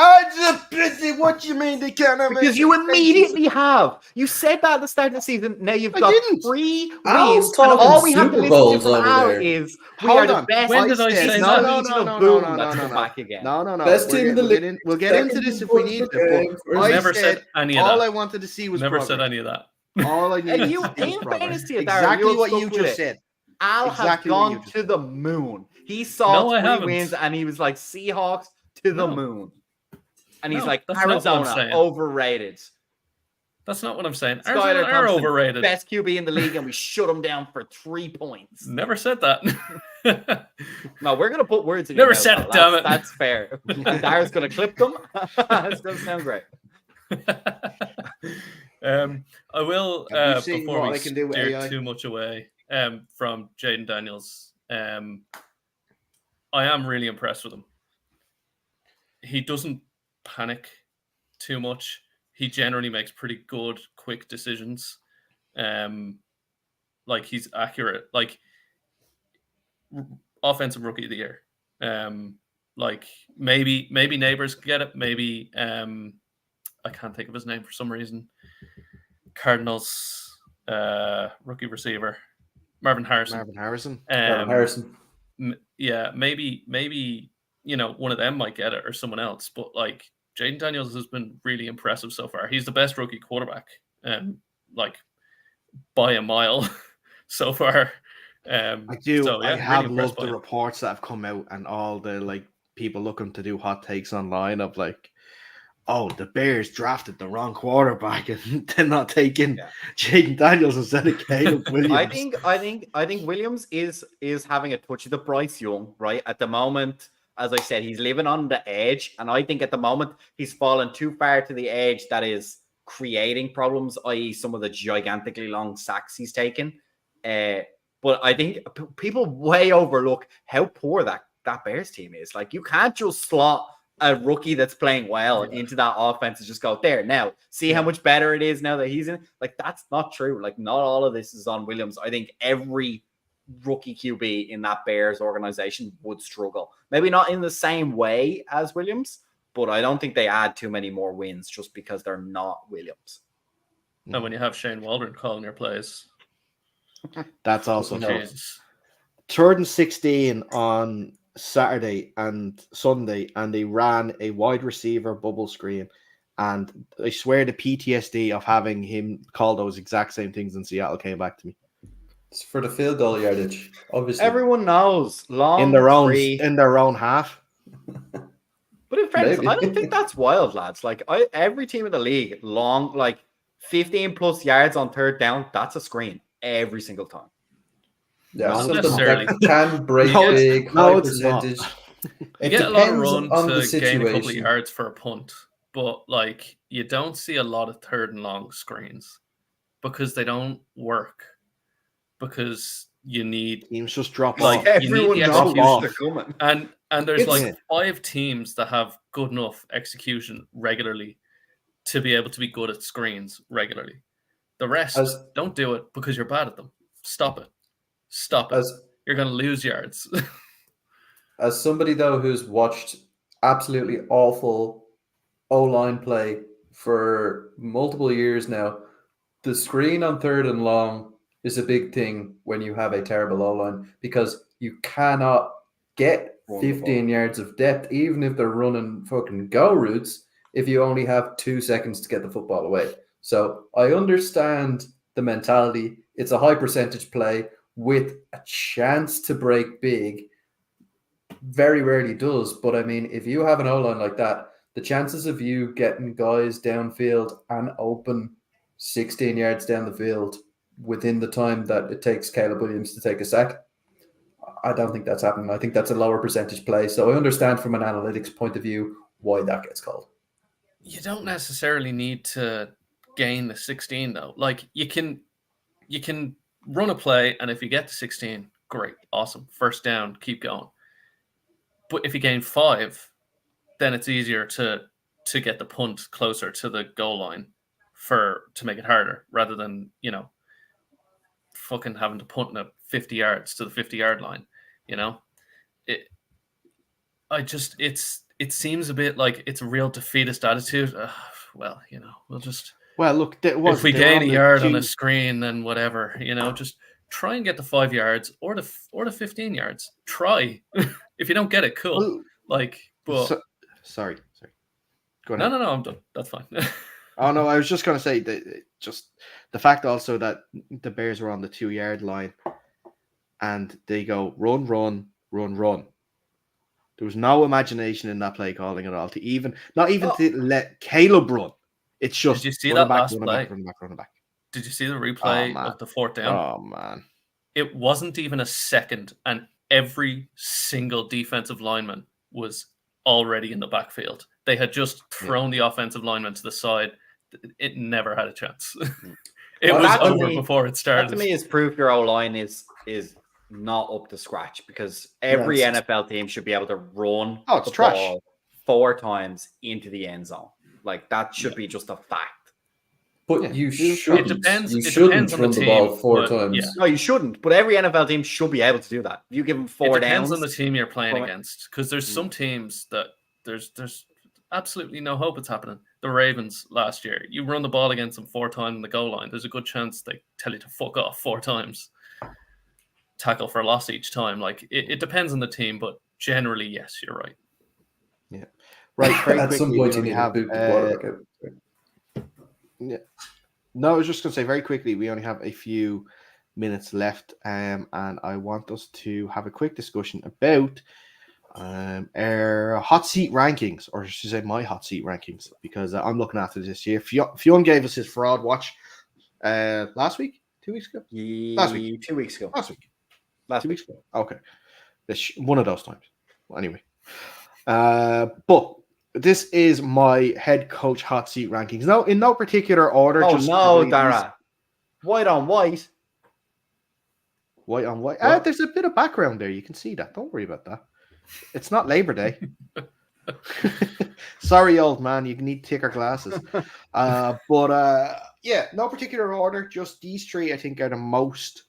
what you mean they can't have? Because you immediately have. You said that at the start of the season. Now you've got 3 wins, and all we have to listen to from Al is we are the best. When did I say no, no, back again. No. Best team in the league. We'll get into this if we need to. I never said any of that. All I wanted to see was never said any of that. All I needed And you, to see was progress. exactly what you just said. Al has gone to the moon. He saw 3 wins and he was like, Seahawks to the moon. And he's like, Arizona, overrated. That's not what I'm saying. Arizona are overrated. Best QB in the league, and we shut him down for 3 points. Never said that. No, we're going to put words in Never your mouth. said it, damn it. That's fair. Darragh's going to clip them. That does sound great. I will, before we steer too much away from Jaden Daniels, I am really impressed with him. He doesn't panic too much. He generally makes pretty good, quick decisions. like he's accurate. Like offensive rookie of the year. Like maybe Neighbors get it. Maybe I can't think of his name for some reason. Cardinals rookie receiver Marvin Harrison. Marvin Harrison. Yeah, maybe one of them might get it or someone else. But like Jaden Daniels has been really impressive so far. He's the best rookie quarterback, like by a mile so far. I do. So, yeah, I have really loved the reports that have come out and all the like people looking to do hot takes online of like, oh, the Bears drafted the wrong quarterback and they're not taking Jaden Daniels instead of Caleb Williams. I think Williams is having a touch of the Bryce Young, right? At the moment, as I said, he's living on the edge, and I think at the moment he's fallen too far to the edge that is creating problems, i.e., some of the gigantically long sacks he's taken. But I think people way overlook how poor that Bears team is. Like, you can't just slot a rookie that's playing well into that offense and just go there. Now, see how much better it is now that he's in. Like, that's not true. Like, not all of this is on Williams. I think every rookie QB in that Bears organization would struggle. Maybe not in the same way as Williams, but I don't think they add too many more wins just because they're not Williams. And when you have Shane Waldron calling your plays, that's also Jesus. 3rd and 16 on Saturday and Sunday, and they ran a wide receiver bubble screen, and I swear the PTSD of having him call those exact same things in Seattle came back to me. It's for the field goal yardage, obviously. Everyone knows long in their own half. But in fairness, I don't think that's wild, lads. Like, every team in the league, long, like 15 plus yards on 3rd down, that's a screen every single time. Yeah, not something necessarily. that can break big, high percentage. You get a lot of run to gain a couple of yards for a punt, but like you don't see a lot of 3rd and long screens because they don't work. Because you need teams just drop like off. Everyone knows they're coming. And there's like 5 teams that have good enough execution regularly to be able to be good at screens regularly. The rest don't do it because you're bad at them. Stop it. You're going to lose yards. As somebody, though, who's watched absolutely awful O-line play for multiple years now, the screen on 3rd and long is a big thing when you have a terrible O-line because you cannot get 15 yards of depth, even if they're running fucking go routes, if you only have 2 seconds to get the football away. So I understand the mentality. It's a high percentage play with a chance to break big. Very rarely does. But I mean, if you have an O-line like that, the chances of you getting guys downfield and open 16 yards down the field within the time that it takes Caleb Williams to take a sack, I don't think that's happening. I think that's a lower percentage play. So I understand from an analytics point of view why that gets called. You don't necessarily need to gain the 16 though. Like you can run a play, and if you get to 16, great, awesome. 1st down, keep going. But if you gain 5, then it's easier to get the punt closer to the goal line to make it harder rather than, fucking having to punt it 50 yards to the 50-yard line, It seems a bit like it's a real defeatist attitude. Well, we'll just. Well, look, if we gain a yard on a screen, then whatever, just try and get the 5 yards or the 15 yards. Try. If you don't get it, cool. Sorry. Go ahead. No, I'm done. That's fine. Oh no, I was just going to say that just the fact also that the Bears were on the 2-yard line and they go run. There was no imagination in that play calling at all to let Caleb run. It's just did you see that last play? Running back. Did you see the replay of the 4th down? Oh man. It wasn't even a second, and every single defensive lineman was already in the backfield. They had just thrown the offensive lineman to the side. It never had a chance. It was over before it started. That to me is proof your O-line is not up to scratch, because every NFL team should be able to run the ball 4 times into the end zone. Like, that should be just a fact. But you shouldn't. It depends. You It shouldn't depends on run the the ball team, 4 but, times. yeah. No, you shouldn't. But every NFL team should be able to do that. If you give them 4 It depends downs on the team you're playing from it. against, because there's some teams that there's absolutely no hope it's happening. The Ravens last year, you run the ball against them 4 times on the goal line, there's a good chance they tell you to fuck off 4 times. Tackle for a loss each time. Like it depends on the team, but generally, yes, you're right. Yeah. Right. Very At quickly, some point, we you only need have. to boot the quarterback out. Yeah. No, I was just going to say very quickly, we only have a few minutes left, and I want us to have a quick discussion about our hot seat rankings, or I should say my hot seat rankings, because I'm looking after this year. Fionn gave us his fraud watch last week, 2 weeks ago? Last week. 2 weeks ago. Last week. Last 2 week. weeks ago. Okay. One of those times. Well, anyway. But this is my head coach hot seat rankings. No, in no particular order. Oh, just no, Daragh. White on white. White on white. What? There's a bit of background there. You can see that. Don't worry about that. It's not Labor Day. Sorry, old man. You need thicker glasses. Yeah, no particular order. Just these 3, I think, are the most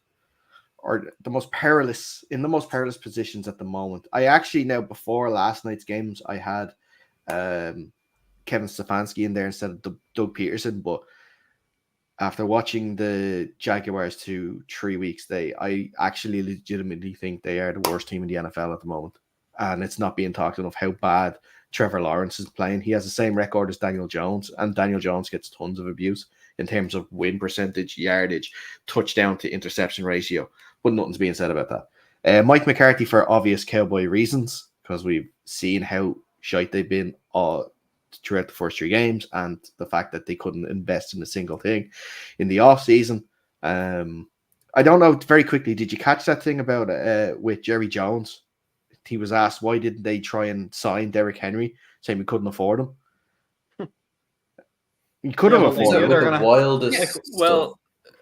perilous positions at the moment. I actually now, before last night's games, I had Kevin Stefanski in there instead of Doug Peterson, but after watching the Jaguars 3 weeks, I actually legitimately think they are the worst team in the NFL at the moment. And it's not being talked enough how bad Trevor Lawrence is playing. He has the same record as Daniel Jones, and Daniel Jones gets tons of abuse in terms of win percentage, yardage, touchdown to interception ratio, but nothing's being said about that. Mike McCarthy, for obvious Cowboy reasons, because we've seen how shite they've been throughout the first 3 games, and the fact that they couldn't invest in a single thing in the off season. I don't know, very quickly, did you catch that thing about with Jerry Jones? He was asked why didn't they try and sign Derrick Henry, saying we couldn't afford him. You could have afforded him. The wildest. Yeah, Well,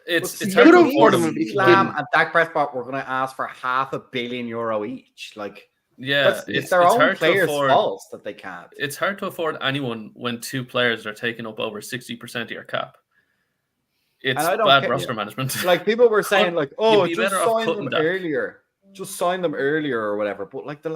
it's you hard could to afford afford him him. if you Lamb didn't. and Dak Prescott were going to ask for €500 million each. Like, Yeah, it's their own hard to players' afford. faults that they can't. It's hard to afford anyone when 2 players are taking up over 60% of your cap. It's And I don't bad care- roster management. Like, people were saying, like, oh, You'd be just better off sign cutting them Dak. earlier. Just sign them earlier or whatever. But, like, the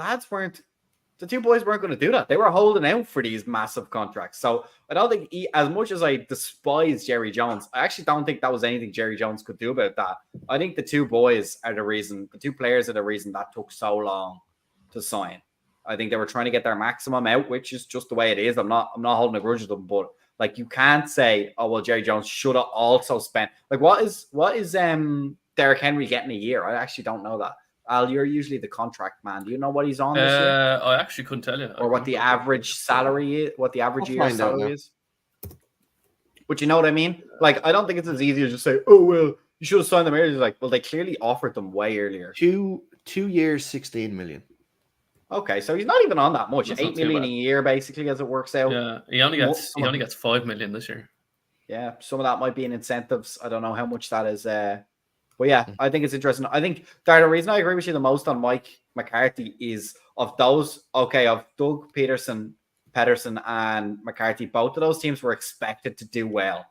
2 boys weren't going to do that. They were holding out for these massive contracts. So I don't think, as much as I despise Jerry Jones, I actually don't think that was anything Jerry Jones could do about that. I think the 2 boys are the reason, the 2 players are the reason that took so long to sign. I think they were trying to get their maximum out, which is just the way it is. I'm not holding a grudge to them, but like, you can't say, oh, well, Jerry Jones should have also spent. Like, what is Derrick Henry getting a year? I actually don't know that. Al, you're usually the contract man. Do you know what he's on this year? I actually couldn't tell you. Or what the average salary is, what the average I'll year find out salary now. is? But you know what I mean? Like, I don't think it's as easy as just say, oh, well, you should have signed them earlier. Like, well, they clearly offered them way earlier. 2 years, 16 million. Okay, so he's not even on that much. That's 8 not too million bad. a year, basically, as it works out. Yeah, he only gets 5 million this year. Yeah, some of that might be in incentives. I don't know how much that is. But yeah, I think it's interesting. I think the reason I agree with you the most on Mike McCarthy is of Doug Peterson, and McCarthy, both of those teams were expected to do well.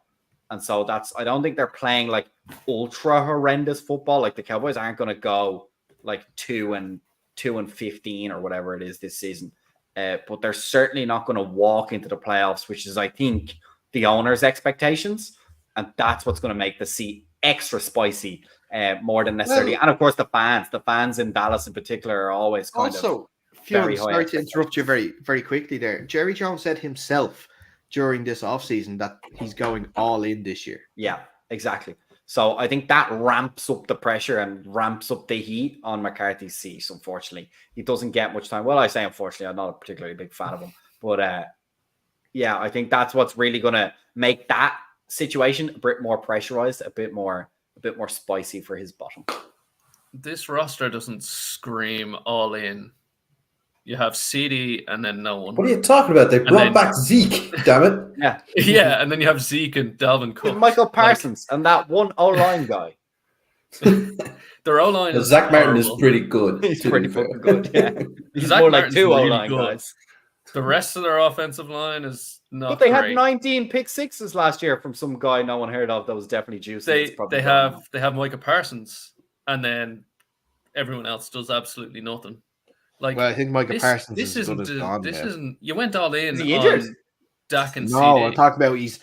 And so I don't think they're playing like ultra horrendous football. Like, the Cowboys aren't going to go like 2-15 or whatever it is this season. But they're certainly not going to walk into the playoffs, which is, I think, the owner's expectations. And that's what's going to make the seat extra spicy, more than necessarily. And of course, the fans in Dallas in particular are always kind of very high. Sorry to interrupt you very, very quickly there. Jerry Jones said himself during this offseason that he's going all in this year. Yeah, exactly. So I think that ramps up the pressure and ramps up the heat on McCarthy's seat. Unfortunately, he doesn't get much time. Well, I say unfortunately, I'm not a particularly big fan of him, but yeah, I think that's what's really going to make that situation a bit more pressurized, a bit more spicy for his bottom. This roster doesn't scream all in. You have CD and then no one. What are you talking about? They brought back Zeke, damn it. Yeah. Yeah, and then you have Zeke and Dalvin Cook. With Michael Parsons and that one O-line guy. Their O-line is Zach Martin is horrible. pretty good. He's pretty fucking good, yeah. He's Zach more Martin's like 2 really O-line good. guys. The rest of their offensive line is not. But they great. had 19 pick sixes last year from some guy no one heard of. That was definitely juicy. They have Micah Parsons, and then everyone else does absolutely nothing. Like, well, I think Micah Parsons is as good as gone. This isn't. You went all in. Is he injured? On Dak and No, CD. I'm talking about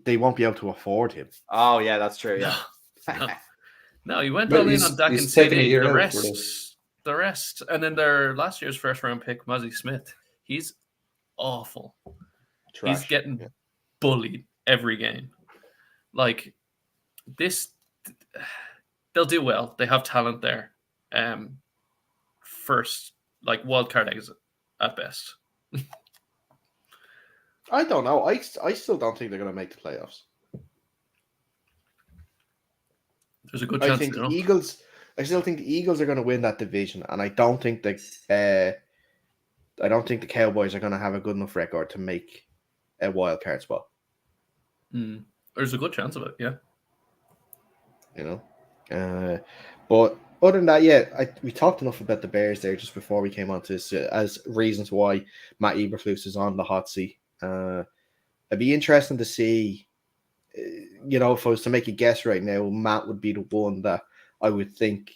they won't be able to afford him. Oh yeah, that's true. Yeah. No, you went all in on Dak and CD. The rest, and then their last year's first round pick, Mozzie Smith. He's awful. Trash. He's getting bullied every game. Like this, they'll do well. They have talent there. First, like wildcard exit at best. I don't know. I still don't think they're going to make the playoffs. There's a good chance. I still think the Eagles are going to win that division, and I don't think the Cowboys are going to have a good enough record to make a wild card spot. There's a good chance of it, yeah. You know, but other than that, yeah, we talked enough about the Bears there just before we came on to this as reasons why Matt Eberflus is on the hot seat. It'd be interesting to see. If I was to make a guess right now, Matt would be the one that I would think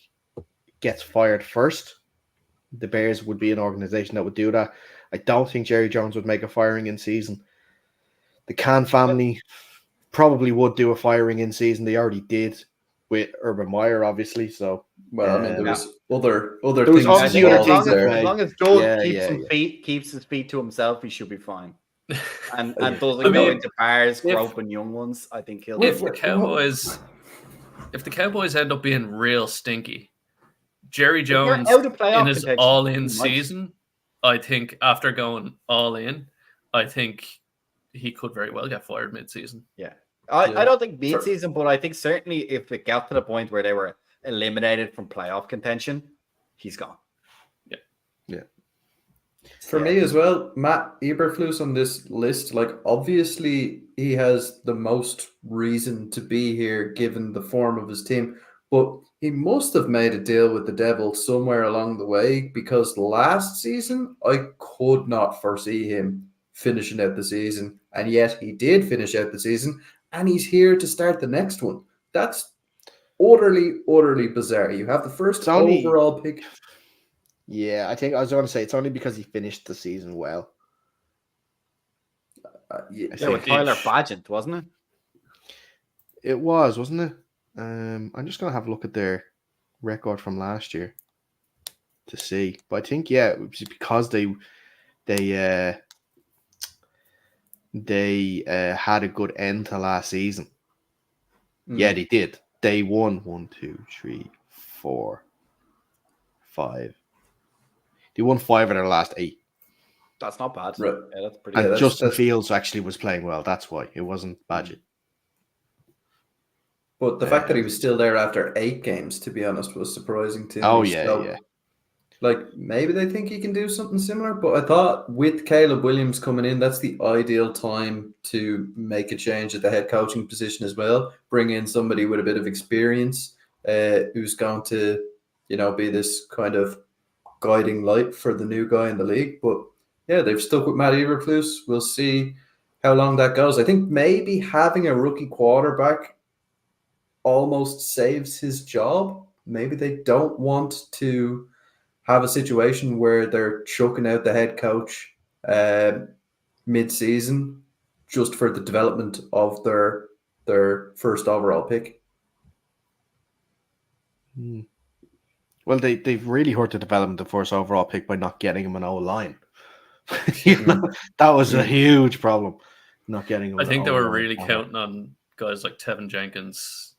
gets fired first. The Bears would be an organization that would do that. I don't think Jerry Jones would make a firing in season. The Khan family probably would do a firing in season. They already did with Urban Meyer, obviously. So, well, I mean, there was other there was things. obviously other things as long as Joe keeps his feet to himself, he should be fine. And doesn't go into bars, groping young ones. I think he'll. If the Cowboys end up being real stinky, Jerry Jones in his all-in season, I think after going all in, I think he could very well get fired mid-season. Yeah. I don't think mid-season, but I think certainly if it got to the point where they were eliminated from playoff contention, he's gone. Yeah. For me as well, Matt Eberflus on this list, like obviously he has the most reason to be here given the form of his team, but he must have made a deal with the devil somewhere along the way because last season I could not foresee him finishing out the season, and yet he did finish out the season, and he's here to start the next one. That's utterly bizarre. You have the first overall pick. Yeah, I think I was going to say it's only because he finished the season well. With Tyler Badgett, wasn't it? It was, wasn't it? I'm just going to have a look at their record from last year to see. But I think, it was because they had a good end to last season. Yeah, they did. They won 1, 2, 3, 4, 5. They won 5 of their last 8. That's not bad. Right. Yeah, that's pretty good. And Justin that's... Fields actually was playing well. That's why. It wasn't Badgett. But the fact that he was still there after 8 games, to be honest, was surprising to me. Oh, yeah. Like, maybe they think he can do something similar, but I thought with Caleb Williams coming in, that's the ideal time to make a change at the head coaching position as well. Bring in somebody with a bit of experience who's going to, be this kind of guiding light for the new guy in the league. But yeah, they've stuck with Matt Eberflus. We'll see how long that goes. I think maybe having a rookie quarterback almost saves his job. Maybe they don't want to have a situation where they're chucking out the head coach mid-season just for the development of their first overall pick. Well, they've really hurt the development of the first overall pick by not getting him an O-line. That was a huge problem, not getting him. I think they were really counting on guys like Tevin Jenkins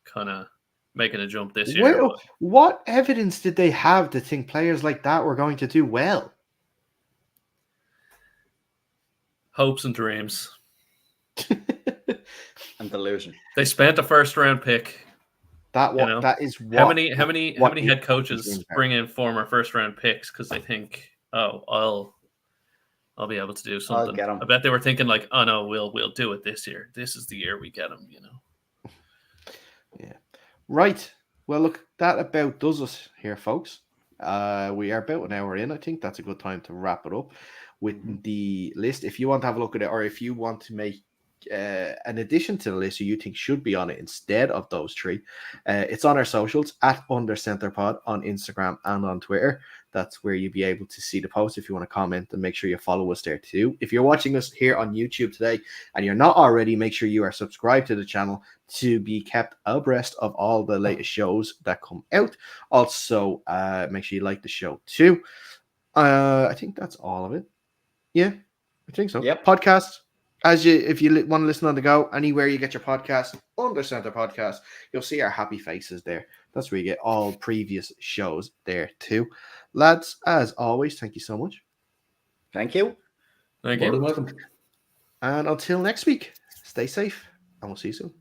kind of making a jump this year. Well, what evidence did they have to think players like that were going to do well? Hopes and dreams. And delusion. They spent a first round pick. That is what. How many head coaches bring in former first round picks because they think, I'll be able to do something. I'll get them. I bet they were thinking like, oh no, we'll do it this year. This is the year we get them. Yeah. Right. Well, look, that about does us here, folks. We are about an hour in. I think that's a good time to wrap it up. with the list. If you want to have a look at it, or if you want to make an addition to the list who you think should be on it instead of those three, it's on our socials at UnderCenterPod on Instagram and on Twitter. That's where you'll be able to see the post if you want to comment, and make sure you follow us there too. If you're watching us here on YouTube today and you're not already, make sure you are subscribed to the channel to be kept abreast of all the latest shows that come out. Also, make sure you like the show too. I think that's all of it. Yeah, I think so. Yep. Podcast. If you want to listen on the go, anywhere you get your podcast, Under Center Podcast, you'll see our happy faces there. That's where you get all previous shows there too. Lads, as always, thank you so much. Thank you. Thank you. Welcome. And until next week, stay safe and we'll see you soon.